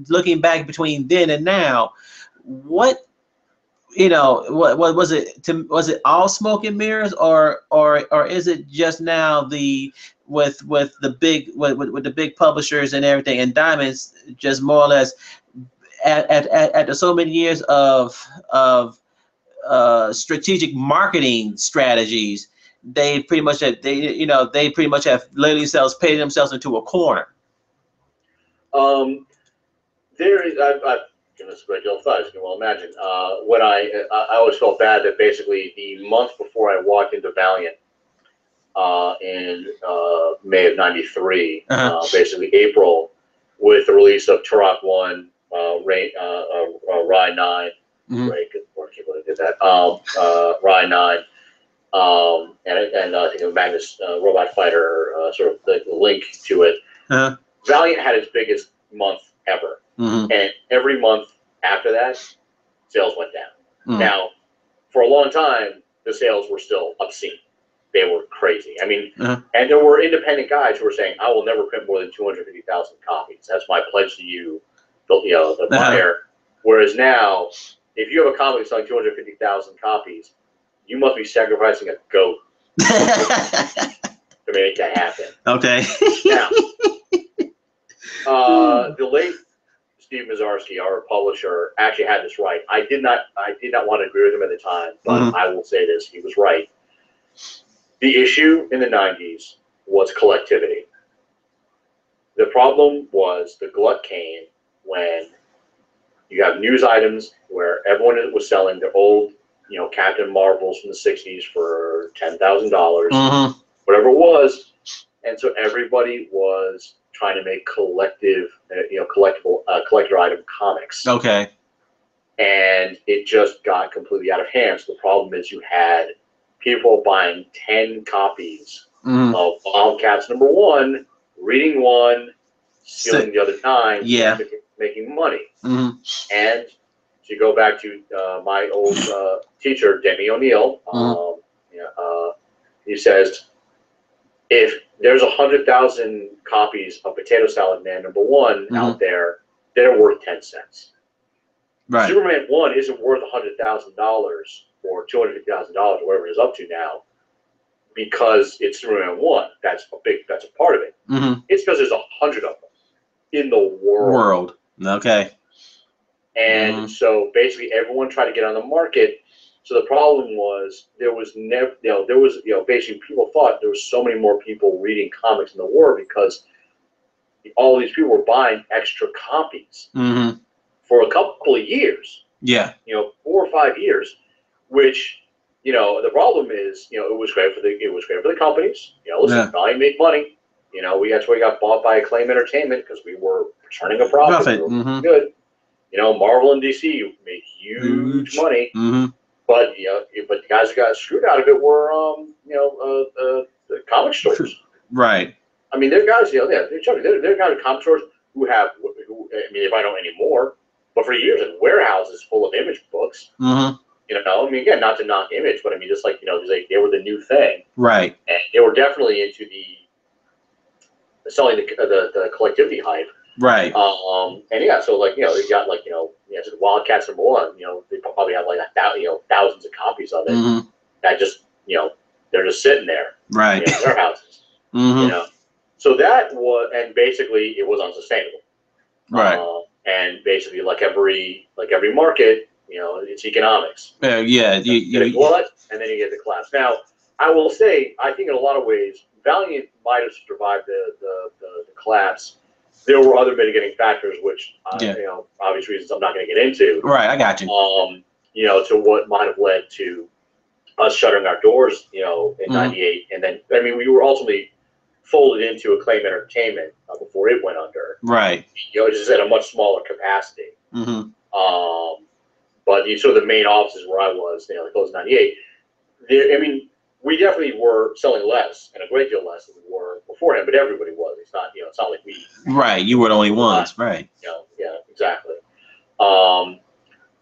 looking back between then and now, what was it? Was it all smoke and mirrors, or is it just now with the big publishers and everything, and Diamonds just more or less after so many years of strategic marketing strategies, they pretty much have literally paid themselves into a corner. There is Give us a great deal of thought, as you can well imagine. When I always felt bad that basically the month before I walked into Valiant in May of '93, basically April, with the release of Turok 1, Rye 9, Ray, good work, I did that. Rye 9, and I think of Magnus Robot Fighter, sort of the link to it. Valiant had its biggest month ever, and every month after that, sales went down. Now, for a long time, the sales were still obscene. They were crazy. I mean, and there were independent guys who were saying, "I will never print more than 250,000 copies. That's my pledge to you, the buyer." Whereas now, if you have a comic selling 250,000 copies, you must be sacrificing a goat to make that happen. Okay. Now, the late Steve Mazarski, our publisher, actually had this right. I did not want to agree with him at the time, but I will say this: he was right. The issue in the '90s was collectivity. The problem was the glut came when you have news items where everyone was selling their old, Captain Marvels from the '60s for $10,000, whatever it was, and so everybody was trying to make collector item comics. Okay. And it just got completely out of hand. So the problem is you had people buying 10 copies of Wildcats #1, reading one, stealing the other 9, making money. And to go back to my old teacher, Demi O'Neill, he says, if there's 100,000 copies of Potato Salad Man #1 out there, they're worth 10 cents. Right. Superman 1 isn't worth $100,000 or $250,000 or whatever it is up to now because it's Superman 1. That's a part of it. It's because there's 100 of them in the world. Okay. And so basically everyone tried to get on the market. So the problem was basically people thought there was so many more people reading comics in the war because all these people were buying extra copies for a couple of years. Yeah. 4 or 5 years, which, the problem is, it was great for the companies. Listen, Valiant make money. That's why we got bought by Acclaim Entertainment because we were turning a profit. We were good. Marvel and DC make huge money. But but the guys who got screwed out of it were the comic stores. Right. I mean, they're guys. They're guys at comic stores who I mean, if I don't anymore, but for years in warehouses full of Image books. I mean, again, not to knock Image, but I mean, just like they were the new thing. Right. And they were definitely into the selling the collectivity hype. Right. And so they got Wildcats #1. They probably have thousands of copies of it. That just they're just sitting there. Right. In warehouses. So that was, and basically it was unsustainable. Right. And basically like every market, it's economics. You get a glut, and then you get the collapse. Now, I will say, I think in a lot of ways, Valiant might have survived the collapse. There were other mitigating factors, which, obvious reasons I'm not going to get into. Right, I got you. To what might have led to us shuttering our doors, in '98. And then, I mean, we were ultimately folded into Acclaim Entertainment before it went under. Right. Just at a much smaller capacity. But sort of the main offices where I was, close to '98, I mean, we definitely were selling less, and a great deal less than we were beforehand, but everybody was. It's not, it's not like we. Right, you were the only ones, right. Yeah, exactly.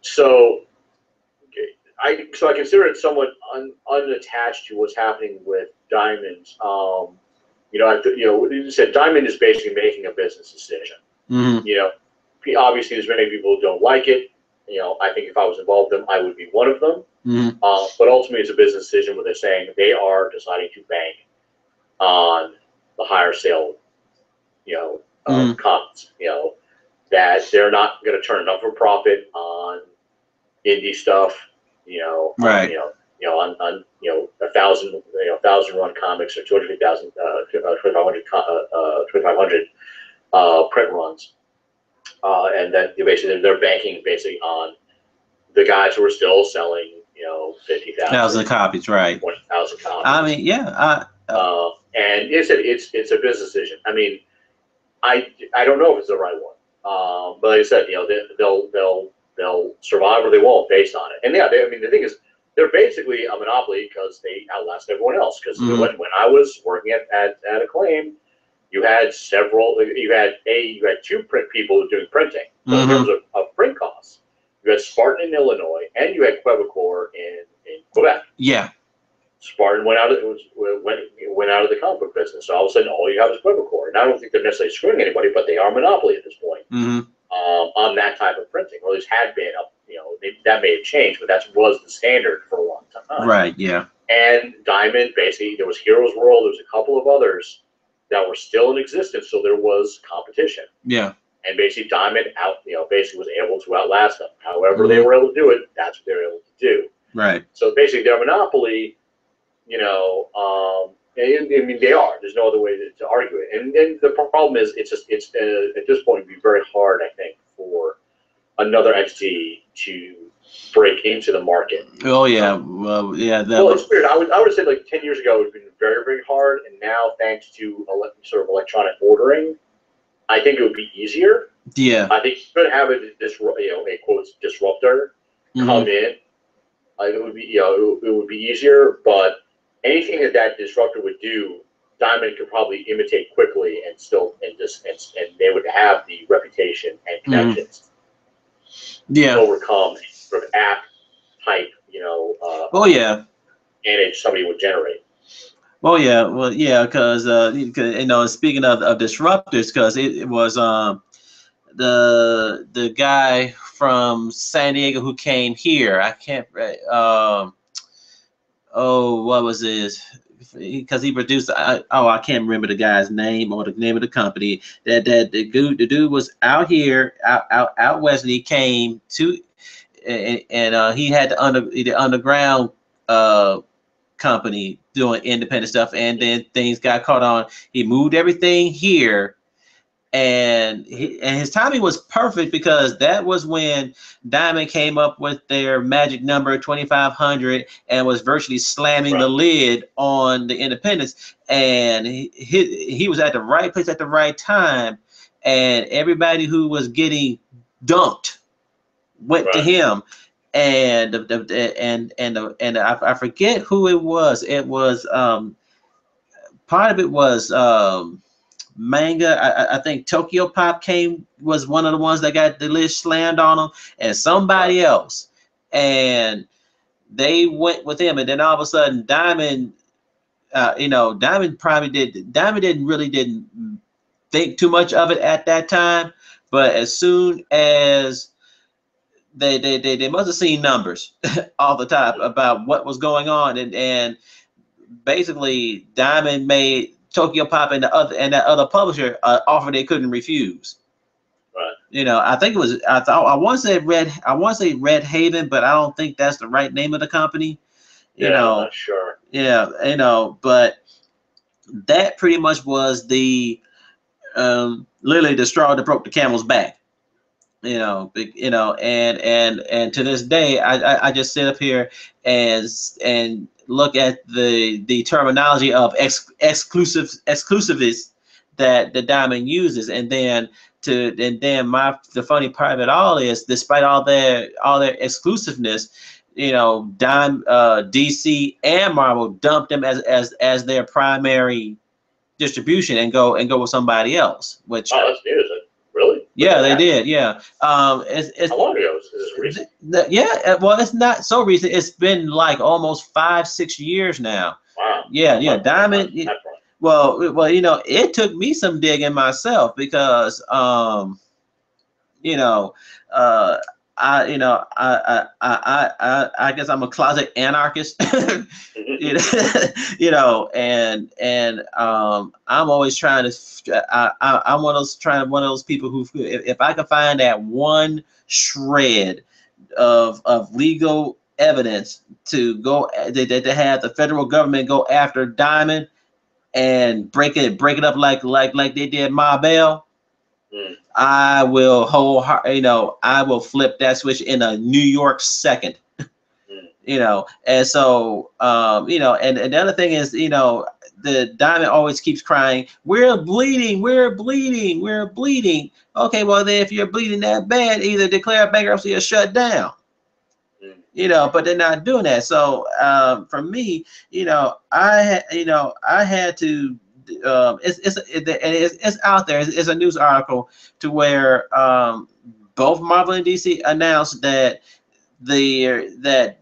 So I consider it somewhat unattached to what's happening with Diamond. You said Diamond is basically making a business decision. Obviously there's many people who don't like it. I think if I was involved with them, I would be one of them. But ultimately, it's a business decision where they're saying they are deciding to bank on the higher sale, comics. That they're not going to turn enough of a profit on indie stuff. Right. On 1,000 run comics or 250,000, 2,500 print runs. and that they're banking basically on the guys who are still selling, 50,000 copies, right? 20,000 copies. I mean, yeah. And it's a business decision. I mean, I don't know if it's the right one. But like I said, they'll survive or they won't based on it. And yeah, I mean, the thing is, they're basically a monopoly because they outlast everyone else. Because when I was working at Acclaim, you had two print people doing printing. So in terms of print costs, you had Spartan in Illinois and you had Quebecor in Quebec. Yeah. Spartan went out of the comic book business. So all of a sudden, all you have is Quebecor. And I don't think they're necessarily screwing anybody, but they are a monopoly at this point on that type of printing, or at least had been up. That may have changed, but that was the standard for a long time. Right. Yeah. And Diamond, basically, there was Heroes World. There was a couple of others that were still in existence, so there was competition. Yeah. And basically, Diamond basically was able to outlast them. However they were able to do it, that's what they were able to do. Right. So basically, their monopoly. I mean, they are. There's no other way to argue it. And then the problem is, it's at this point, it'd be very hard, I think, for another entity to break into the market. Oh yeah, well yeah. It's weird. I would say like 10 years ago, it would have been very, very hard, and now thanks to sort of electronic ordering, I think it would be easier. Yeah. I think you could have a quote disruptor come in. It would be it would be easier, but anything that disruptor would do, Diamond could probably imitate quickly and they would have the reputation and connections. Yeah. To overcome sort of app type, oh yeah. image somebody would generate. Oh yeah, well yeah, because speaking of disruptors, because it was the guy from San Diego who came here. I can't. What was his? Because he produced. I can't remember the guy's name or the name of the company. The dude was out here, out west, and he came to, and he had the underground company doing independent stuff, and then things got caught on. He moved everything here. And his timing was perfect because that was when Diamond came up with their magic number 2500 and was virtually slamming the lid on the independents. And he was at the right place at the right time, and everybody who was getting dumped went to him. And I forget who it was. It was part of it was. Manga, I think Tokyo Pop was one of the ones that got the list slammed on them, and somebody else, and they went with him, and then all of a sudden Diamond, Diamond didn't think too much of it at that time, but as soon as they must have seen numbers all the time about what was going on, and basically Diamond made Tokyo Pop and that other publisher offer they couldn't refuse. Right. I think it was I want to say Red Haven, but I don't think that's the right name of the company. I'm not sure. Yeah, but that pretty much was the literally the straw that broke the camel's back. And to this day, I just sit up here and look at the terminology of exclusivist that the Diamond uses, and then the funny part of it all is, despite all their exclusiveness, DC and Marvel dumped them as their primary distribution and go with somebody else. Which that's news. Really? Yeah, they did. Yeah. How long ago? Is this recent? Yeah. Well, it's not so recent. It's been like almost 5-6 years now. Wow. Yeah. Diamond. Well, it took me some digging myself because, I guess I'm a closet anarchist, and I'm always trying to. I'm one of those people who, if I can find that one shred of legal evidence to go to have the federal government go after Diamond and break it up like they did Ma Bell, I will I will flip that switch in a New York second. And so and the other thing is, the Diamond always keeps crying, we're bleeding, we're bleeding, we're bleeding. Okay, well then if you're bleeding that bad, either declare bankruptcy or shut down. But they're not doing that. So for me, I had to. It's out there. It's a news article to where both Marvel and DC announced that that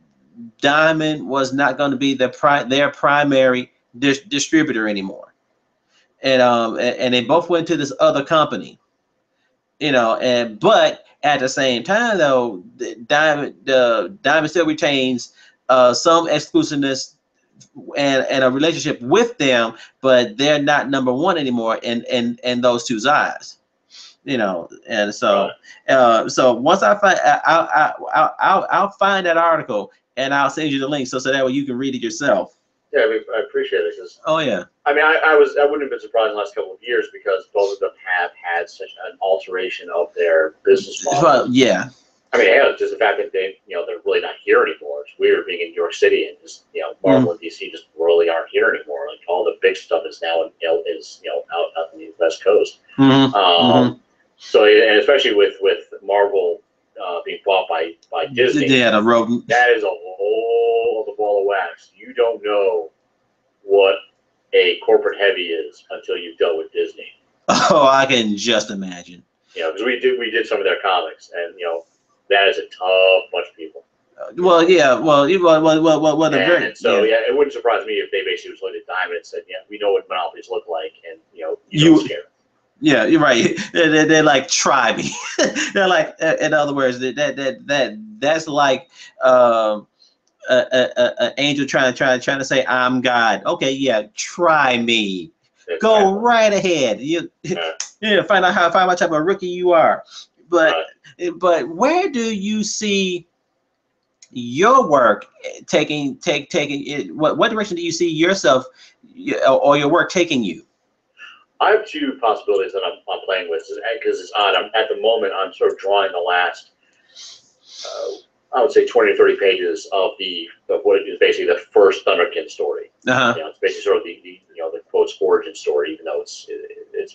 Diamond was not going to be their primary distributor anymore, and they both went to this other company, but at the same time though, Diamond still retains some exclusiveness and a relationship with them, but they're not number one anymore in those two's eyes. And so so once I find, I'll find that article and I'll send you the link so that way you can read it yourself. Yeah, I appreciate it. Oh yeah. I mean, I wouldn't have been surprised in the last couple of years because both of them have had such an alteration of their business model. Well, yeah. I mean, just the fact that they're really not here anymore. It's weird being in New York City and just Marvel and DC just really aren't here anymore. Like all the big stuff is now out on the West Coast. So, and especially with Marvel being bought by Disney, the road. That is a whole other ball of wax. You don't know what a corporate heavy is until you've dealt with Disney. Oh, I can just imagine. Because we did some of their comics, and that is a tough bunch of people. Well, yeah, well, and so it wouldn't surprise me if they basically just looked at Diamond and said, "Yeah, we know what monopolies look like, and you don't scare." Yeah, you're right. They're like, try me. They're like, in other words, that's like an angel trying to say, I'm God. Okay, yeah, try me. Go right ahead. You find out how much of a rookie you are. But where do you see your work taking it? What direction do you see yourself or your work taking you? I have two possibilities that I'm playing with because it's odd. At the moment, I'm sort of drawing the last, I would say 20 to 30 pages of what is basically the first Thunderkin story. It's basically sort of the quotes origin story, even though it's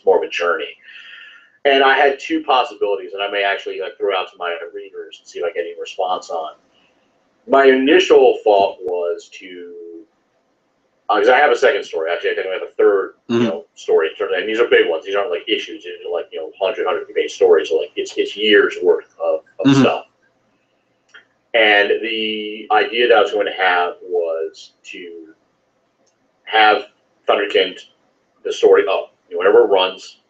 more of a journey. And I had two possibilities, and I may actually throw out to my readers and see if I get any response on. My initial thought was because I have a second story. Actually, I think I have a third, story. And these are big ones. These aren't like issues. These are like 100-page stories. So it's years worth of stuff. And the idea that I was going to have was to have Thunderkind, the story up. Whenever it runs,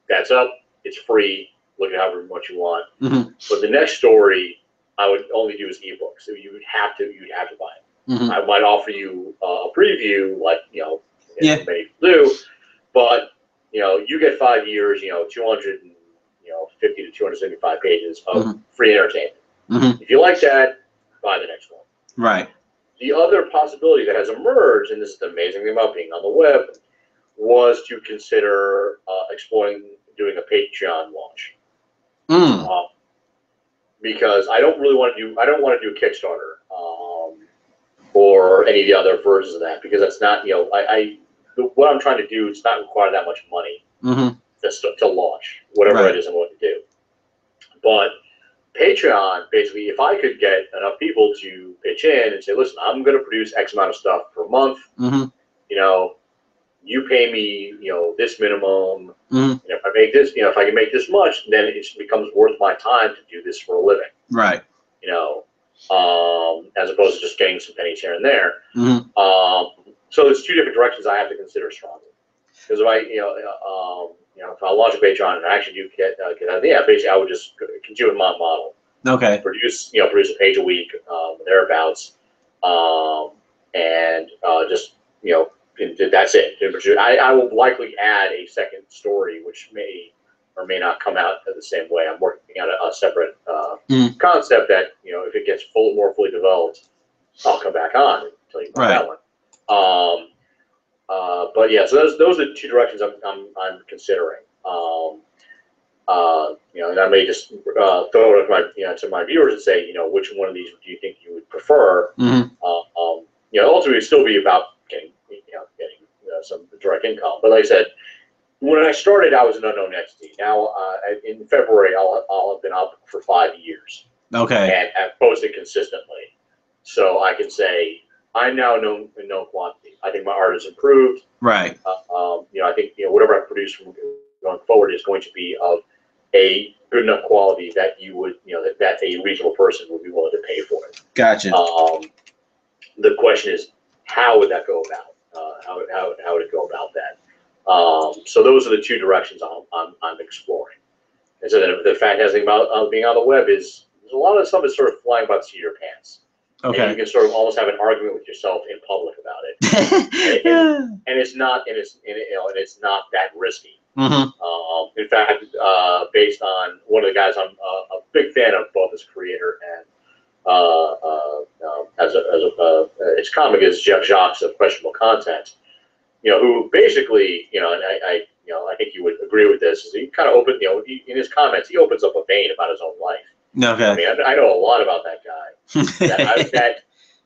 that's up. It's free. Look at however much you want. But the next story, I would only do as ebooks. So you'd have to buy it. I might offer you a preview, like many people do, but you get 5 years, 250 to 275 pages of free entertainment. If you like that, buy the next one. Right. The other possibility that has emerged, and this is the amazing thing about being on the web, was to consider exploring doing a Patreon launch. Because I don't want to do a Kickstarter. Or any of the other versions of that, because that's not, what I'm trying to do does not require that much money to launch whatever it is I'm going to do. But Patreon, basically, if I could get enough people to pitch in and say, listen, I'm going to produce X amount of stuff per month, you pay me, this minimum, and if I make this, if I can make this much, then it becomes worth my time to do this for a living. Right. As opposed to just getting some pennies here and there. So there's two different directions I have to consider strongly. Because if I launch a Patreon and I actually do get basically I would just continue with my model. Okay. Produce a page a week, thereabouts, and just that's it. I will likely add a second story, which may or may not come out the same way. I'm working on a separate concept that, if it gets more fully developed, I'll come back on and tell you about that one. But yeah, so those are the two directions I'm considering. and I may just throw it to my viewers and say, which one of these do you think you would prefer? Ultimately, it'd still be about getting some direct income. But like I said, when I started, I was an unknown entity. Now, in February, I'll have been up for 5 years. Okay. And have posted consistently, so I can say I'm now known in known quantity. I think my art has improved. Right. I think whatever I produce from going forward is going to be of a good enough quality that you would that a reasonable person would be willing to pay for it. Gotcha. The question is, how would that go about? How would it go about that? So those are the two directions I'm exploring. And so the fantastic about being on the web is a lot of stuff is sort of flying by the seat of your pants. Okay. And you can sort of almost have an argument with yourself in public about it. and it's not that risky. In fact, based on one of the guys I'm a big fan of, both as creator and his comic is Jeff Jacques of Questionable Content. Who basically, and I think you would agree with this, is he kind of opened, in his comments, he opens up a vein about his own life. Okay. I mean, I know a lot about that guy. that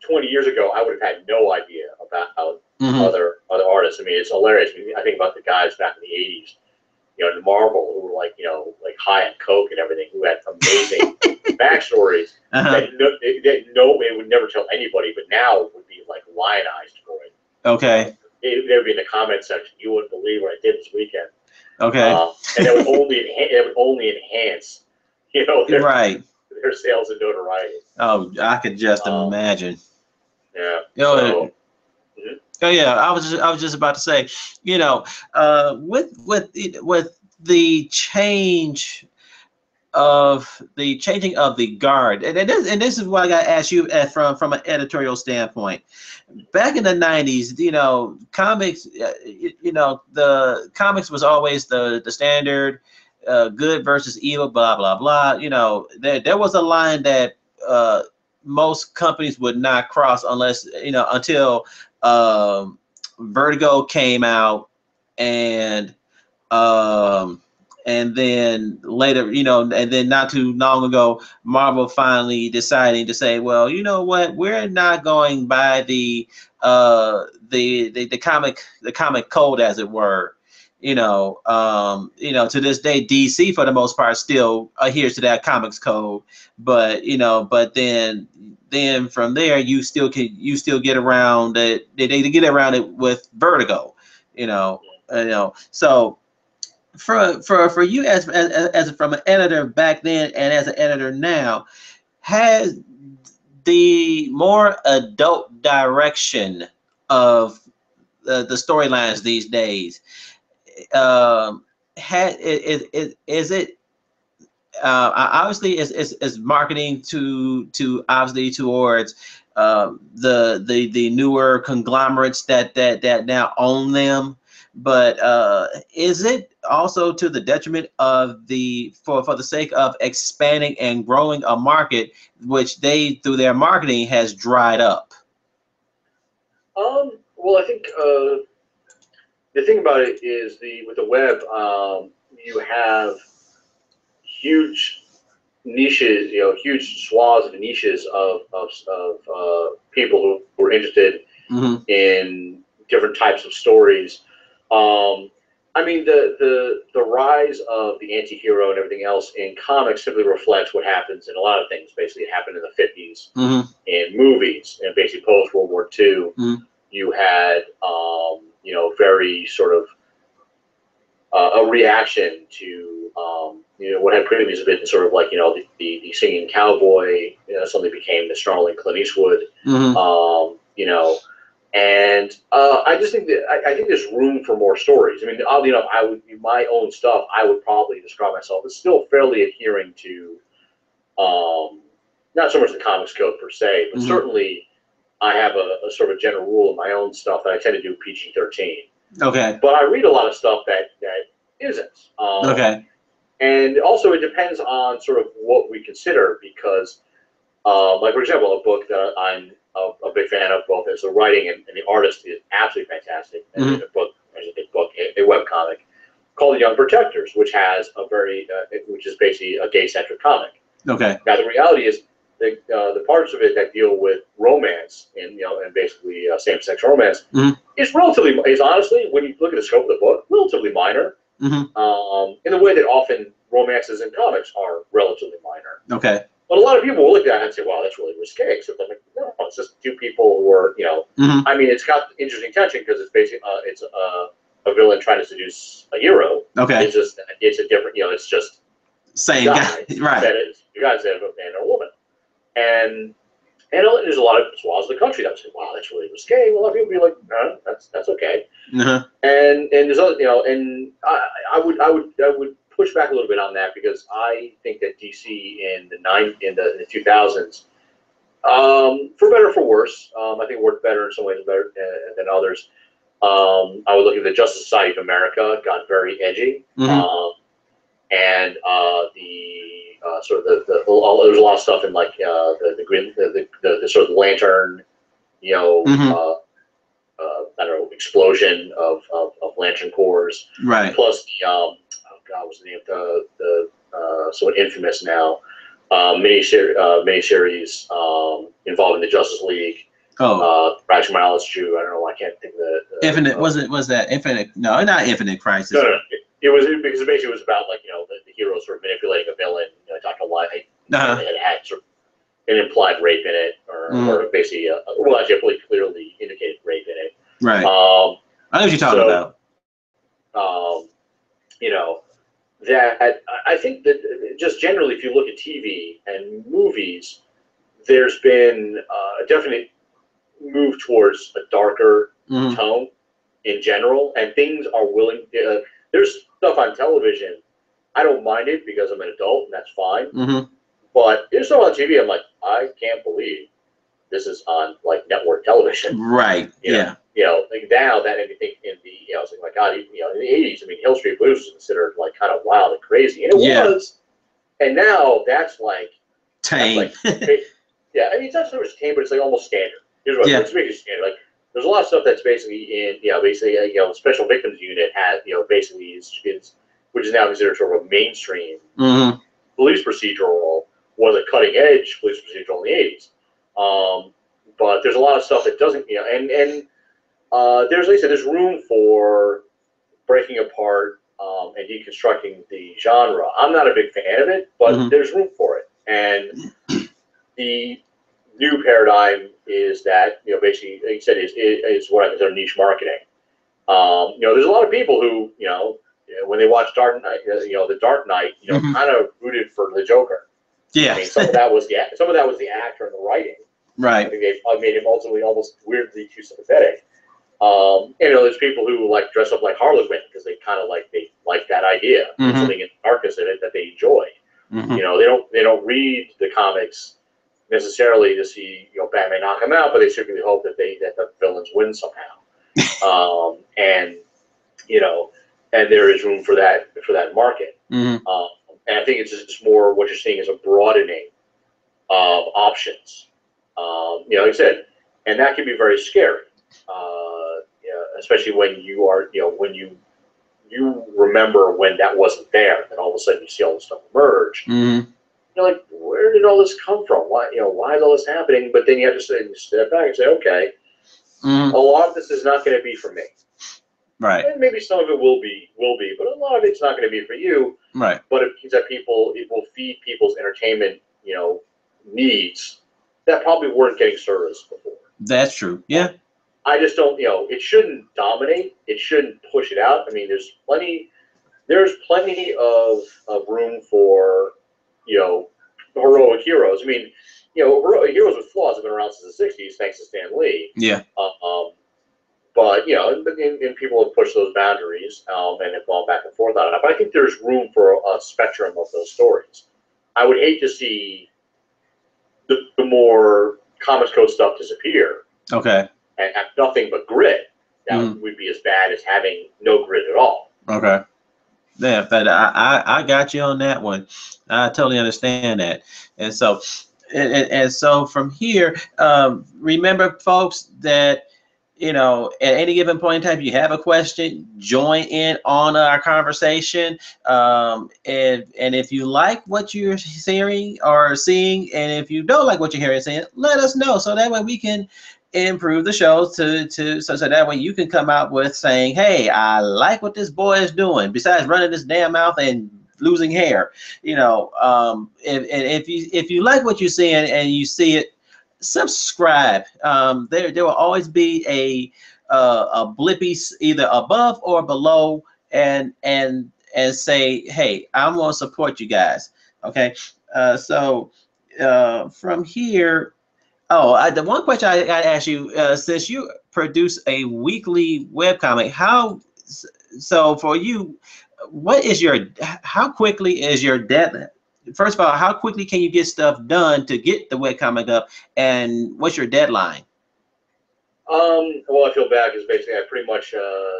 20 years ago, I would have had no idea about other artists. I mean, it's hilarious. I mean, I think about the guys back in the 80s, in Marvel, who were like high on coke and everything, who had amazing backstories that they would never tell anybody, but now would be like lionized for it. Okay. They would be in the comment section. You wouldn't believe what I did this weekend. Okay. And it would only enhance, their sales and notoriety. Oh, I could just imagine. Yeah. Oh yeah, I was just about to say, with the changing of the guard, and this is what I got to ask you from an editorial standpoint. Back in the 90s, comics, the comics was always the standard, good versus evil, blah blah blah. There was a line that most companies would not cross unless until Vertigo came out, and then later, and then not too long ago, Marvel finally deciding to say, well, you know what, we're not going by the comic code, as it were. To this day, DC for the most part still adheres to that comics code, but then from there you still get around it. They get around it with Vertigo, so. For you as from an editor back then and as an editor now, has the more adult direction of the storylines these days, is it obviously is marketing to obviously towards the newer conglomerates that now own them, but is it also to the detriment of for the sake of expanding and growing a market which they through their marketing has dried up? Well, I think the thing about it is with the web, you have huge niches, huge swaths of niches of people who are interested in different types of stories. I mean, the rise of the anti-hero and everything else in comics simply reflects what happens in a lot of things. Basically, it happened in the 50s in movies, and basically post World War II, you had very sort of a reaction to what had previously been sort of like the singing cowboy, suddenly became the snarling Clint Eastwood, and I just think that I think there's room for more stories. I mean, oddly enough, my own stuff, I would probably describe myself as still fairly adhering to not so much the comics code per se, but certainly I have a sort of general rule in my own stuff that I tend to do PG-13. Okay. But I read a lot of stuff that isn't. Okay. And also, it depends on sort of what we consider, because, like, for example, a book that I'm a big fan of, both as the writing and the artist, is absolutely fantastic. And there's a big book, a webcomic called The Young Protectors, which has which is basically a gay-centric comic. Okay. Now the reality is the parts of it that deal with romance and basically same-sex romance is honestly, when you look at the scope of the book, relatively minor. In the way that often romances in comics are relatively minor. Okay. But a lot of people will look at that and say, "Wow, that's really risque." So I'm like, no, it's just two people who are, I mean, it's got interesting tension because it's basically it's a villain trying to seduce a hero. Okay. It's a different, it's just same guy, right? You guys have a man and a woman, and there's a lot of swaths of the country that say, "Wow, that's really risque." Well, a lot of people be like, "No, that's okay." And there's other, and I would push back a little bit on that because I think that DC in the 2000s, for better or for worse, I think it worked better in some ways better than others. I would look at the Justice Society of America, got very edgy, and the sort of there's a lot of stuff in like the sort of lantern, I don't know, explosion of lantern cores, right? Plus the oh god, what's the name of the somewhat infamous now miniseries involving the Justice League. Raj Morales Jew. I don't know why I can't think of the Infinite. Was that Infinite? No, not Infinite Crisis. No. It was because it basically was about like the hero sort of manipulating a villain. Talking about why they had sort of an implied rape in it, or basically actually a pretty clearly indicated rape in it. Right. I know what you're talking about. That I think that just generally, if you look at TV and movies, there's been a definite move towards a darker tone in general, and things are willing. There's stuff on television. I don't mind it because I'm an adult, and that's fine. But there's stuff on TV. I'm like, I can't believe this is on like network television. Right. Yeah. Like now that anything in the, it's like, my God, in the 80s, I mean, Hill Street Blues was considered like kind of wild and crazy, and it was. And now that's like tame. Yeah, I mean, it's not so much tame, but it's like almost standard. Here's what it's basically standard. Like, there's a lot of stuff that's basically in, Special Victims Unit has, basically is which is now considered sort of a mainstream police procedural, was a cutting edge police procedural in the 80s. But there's a lot of stuff that doesn't, and there's, like I said, there's room for breaking apart and deconstructing the genre. I'm not a big fan of it, but there's room for it. And the new paradigm is that, basically, like you said, is what I consider niche marketing. There's a lot of people who, when they watch Dark Knight, the Dark Knight, kind of rooted for the Joker. Yeah. I mean, some of that was the actor and the writing. Right. I think they made him ultimately almost weirdly too sympathetic. There's people who like dress up like Harlequin because they kind of like that idea. There's something in the darkness in it that they enjoy. They don't read the comics necessarily to see Batman knock him out, but they secretly hope that the villains win somehow. And there is room for that market. And I think it's just more what you're seeing is a broadening of options. Like I said, and that can be very scary. Especially when you are, when you remember when that wasn't there, and all of a sudden you see all this stuff emerge. You're like, where did all this come from? Why is all this happening? But then you have to step back and say, okay, a lot of this is not going to be for me. Right. And maybe some of it will be, but a lot of it's not going to be for you. Right. But it means that it will feed people's entertainment, needs that probably weren't getting serviced before. That's true. Yeah. I just don't, it shouldn't dominate. It shouldn't push it out. I mean, there's plenty of room for, heroic heroes. I mean, heroic heroes with flaws have been around since the 60s, thanks to Stan Lee. Yeah. But, and people have pushed those boundaries and have gone back and forth on it. But I think there's room for a spectrum of those stories. I would hate to see the more Comics Code stuff disappear. Okay. And have nothing but grit. That would be as bad as having no grit at all. Okay. Yeah, but I got you on that one. I totally understand that. And so from here, remember, folks, that at any given point in time, if you have a question, join in on our conversation. And if you like what you're hearing or seeing, and if you don't like what you're hearing and seeing, let us know so that way we can improve the show so that way you can come out with saying, hey, I like what this boy is doing besides running his damn mouth and losing hair. If you like what you're seeing and you see it, subscribe. There will always be a blippy either above or below, and say, hey, I'm gonna support you guys. Okay. From here, the one question I got to ask you, since you produce a weekly webcomic, so for you, how quickly is your deadline? First of all, how quickly can you get stuff done to get the webcomic up, and what's your deadline? Well, I feel bad because basically I pretty much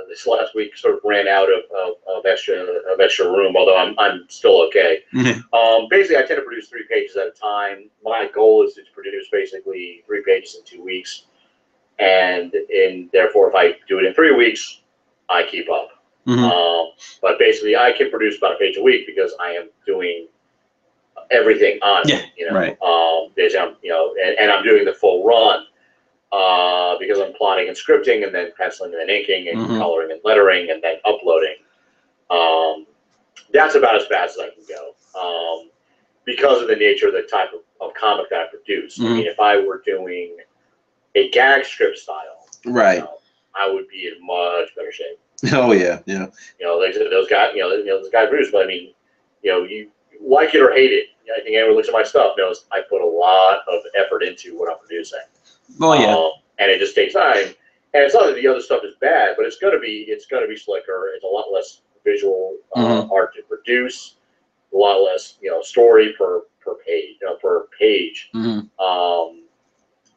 this last week sort of ran out of extra room. Although I'm still okay. Basically, I tend to produce 3 pages at a time. My goal is to produce basically 3 pages in 2 weeks, and therefore, if I do it in 3 weeks, I keep up. But basically, I can produce about a page a week because I am doing everything on it. Right. Basically, and I'm doing the full run. Because I'm plotting and scripting, and then penciling and then inking, and coloring and lettering, and then uploading. That's about as fast as I can go, because of the nature of the type of comic that I produce. I mean, if I were doing a gag strip style, right, I would be in much better shape. Oh yeah. Like those guys, those guys produce. But I mean, you like it or hate it. I think anyone who looks at my stuff knows I put a lot of effort into what I'm producing. Oh yeah. And it just takes time. And it's not that the other stuff is bad, but it's gonna be slicker. It's a lot less visual art to produce, a lot less story per page.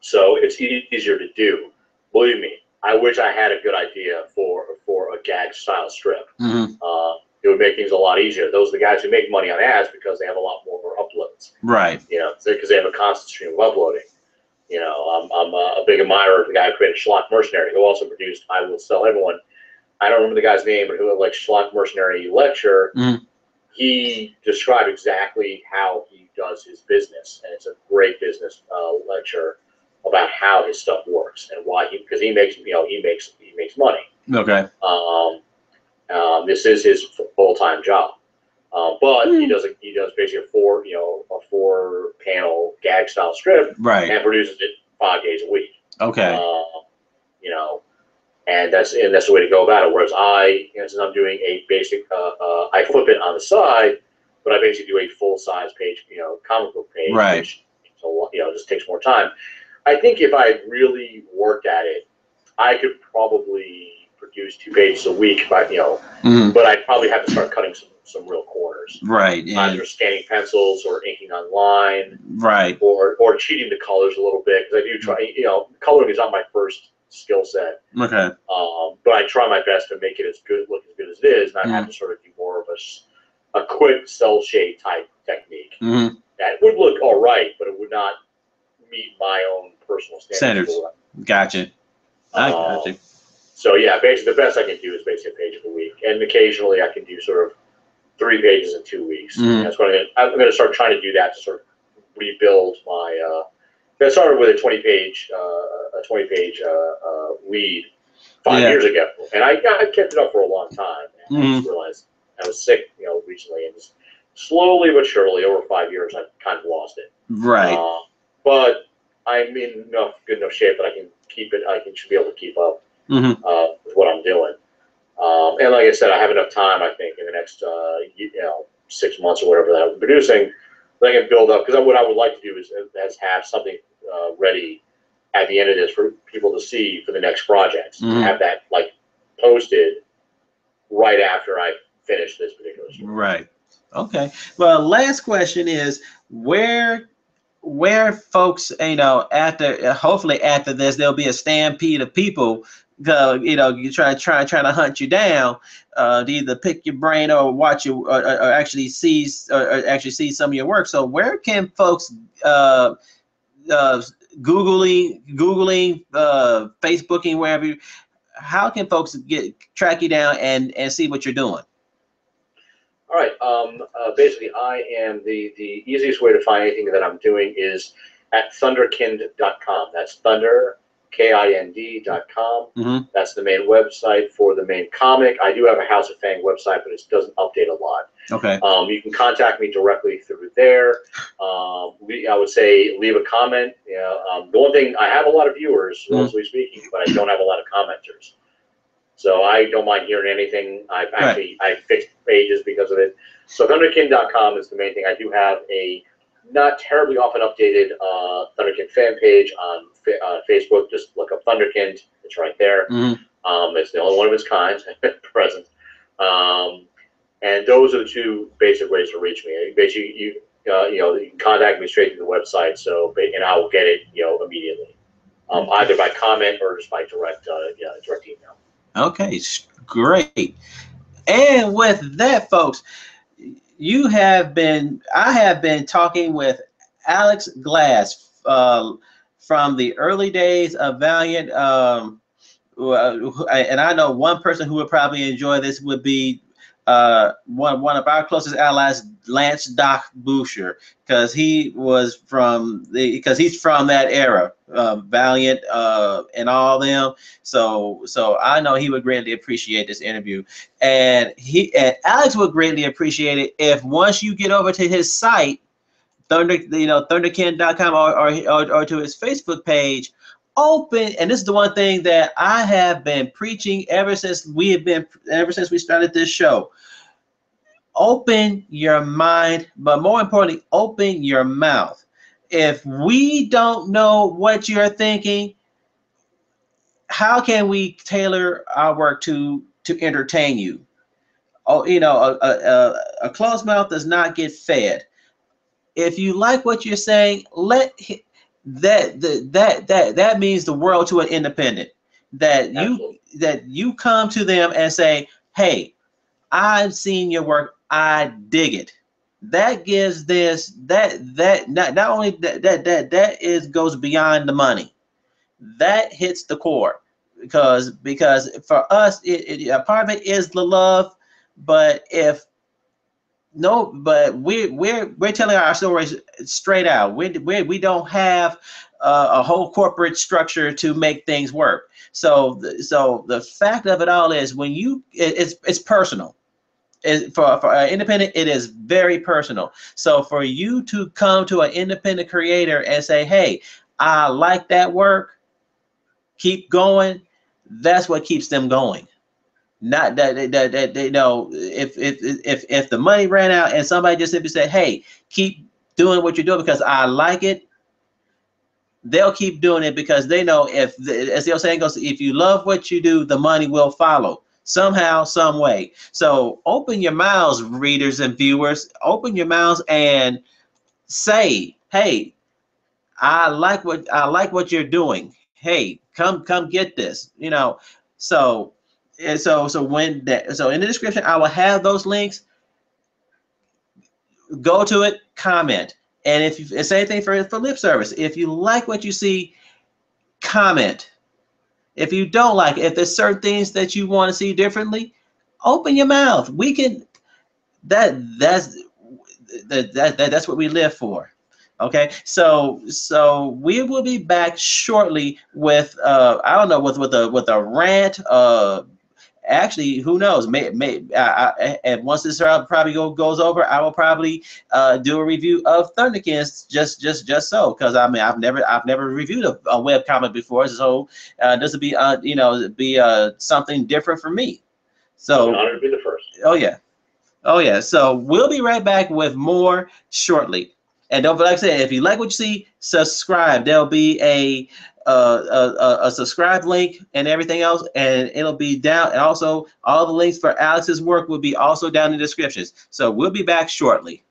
So it's easier to do. Believe me, I wish I had a good idea for a gag style strip. It would make things a lot easier. Those are the guys who make money on ads because they have a lot more uploads. Right. Because they have a constant stream of uploading. I'm a big admirer of the guy who created Schlock Mercenary, who also produced I Will Sell Everyone. I don't remember the guy's name, but who, like, Schlock Mercenary lecture, he described exactly how he does his business, and it's a great business lecture about how his stuff works and why because he makes money. Okay. This is his full-time job. But he does basically a 4-panel gag style strip, right, and produces it 5 days a week. Okay. And that's the way to go about it. Whereas since I'm doing a basic, I flip it on the side, but I basically do a full-size page, comic book page, right, which just takes more time. I think if I really worked at it, I could probably produce 2 pages a week, but but I'd probably have to start cutting some real corners. Right. Yeah. Either scanning pencils or inking online. Right. Or cheating the colors a little bit, because I do try. Coloring is not my first skill set. Okay. But I try my best to make it look as good as it is, and I have to sort of do more of a quick cell shade type technique. That would look all right, but it would not meet my own personal standards. Gotcha. I gotcha. So yeah, basically the best I can do is basically a page a week, and occasionally I can do sort of 3 pages in 2 weeks. That's what I'm going to start trying to do that to sort of rebuild my. I started with a 20-page lead 5 years ago, and I kept it up for a long time. And I just realized I was sick, recently, and just slowly but surely over 5 years I've kind of lost it. Right. But I'm in good enough shape that I can keep it. Should be able to keep up with what I'm doing. And like I said, I have enough time, I think, in the next 6 months or whatever that I'm producing, that I can build up. Because what I would like to do is have something ready at the end of this for people to see for the next projects. Have that posted right after I finish this particular story. Right. Okay. Well, last question is where folks, hopefully after this there'll be a stampede of people, you trying to hunt you down, to either pick your brain or watch you or actually see some of your work. So where can folks Googling, Facebooking, wherever. How can folks track you down and see what you're doing? All right. Basically, I am the easiest way to find anything that I'm doing is at thunderkind.com. That's thunder, KIND.com. Mm-hmm. That's the main website for the main comic. I do have a House of Fang website, but it doesn't update a lot. Okay. You can contact me directly through there. I would say leave a comment. The one thing, I have a lot of viewers, relatively speaking, but I don't have a lot of commenters. So I don't mind hearing anything. I fixed pages because of it. So thunderkind.com is the main thing. I do have a not terribly often updated Thunderkind fan page on Facebook. Just look up Thunderkind. It's right there. Mm-hmm. It's the only one of its kind at present. And those are the two basic ways to reach me. Basically, you can contact me straight through the website. And I will get it immediately, either by comment or just by direct email. Okay, great. And with that, folks, I have been talking with Alex Glass from the early days of Valiant. And I know one person who would probably enjoy this would be one of our closest allies, Lance Doc Boucher, because he's from that era, Valiant and all them. So I know he would greatly appreciate this interview, and Alex would greatly appreciate it if once you get over to his site, thunderkind.com or to his Facebook page. Open, and this is the one thing that I have been preaching ever since we started this show. Open your mind, but more importantly, open your mouth. If we don't know what you're thinking, how can we tailor our work to entertain you? Oh, a closed mouth does not get fed. If you like what you're saying, that means the world to an independent. That you come to them and say, "Hey, I've seen your work. I dig it." That gives not only that goes beyond the money. That hits the core because for us, a part of it is the love, but we're telling our stories straight out. We don't have a whole corporate structure to make things work. So the fact of it all is it's personal. For an independent, it is very personal. So for you to come to an independent creator and say, "Hey, I like that work. Keep going." That's what keeps them going. Not that they know if the money ran out and somebody just simply said, "Hey, keep doing what you're doing because I like it," they'll keep doing it because they know as the old saying goes, if you love what you do, the money will follow somehow, some way. So open your mouths, readers and viewers. Open your mouths and say, "Hey, I like what you're doing. Hey, come get this." So in the description I will have those links. Go to it, comment, and if you it's anything for lip service. If you like what you see, comment. If you don't like it, if there's certain things that you want to see differently, open your mouth. We can. That's what we live for. Okay, so we will be back shortly with I don't know, with a rant. Actually, who knows? And once this probably goes over, I will probably do a review of Thunderkins just so, because I mean I've never reviewed a web comic before, so this will be something different for me. So an honor to be the first. Oh yeah. So we'll be right back with more shortly. And don't forget, like I said, if you like what you see, subscribe. There'll be a subscribe link and everything else, and it'll be down. And also, all the links for Alex's work will be also down in the descriptions. So we'll be back shortly.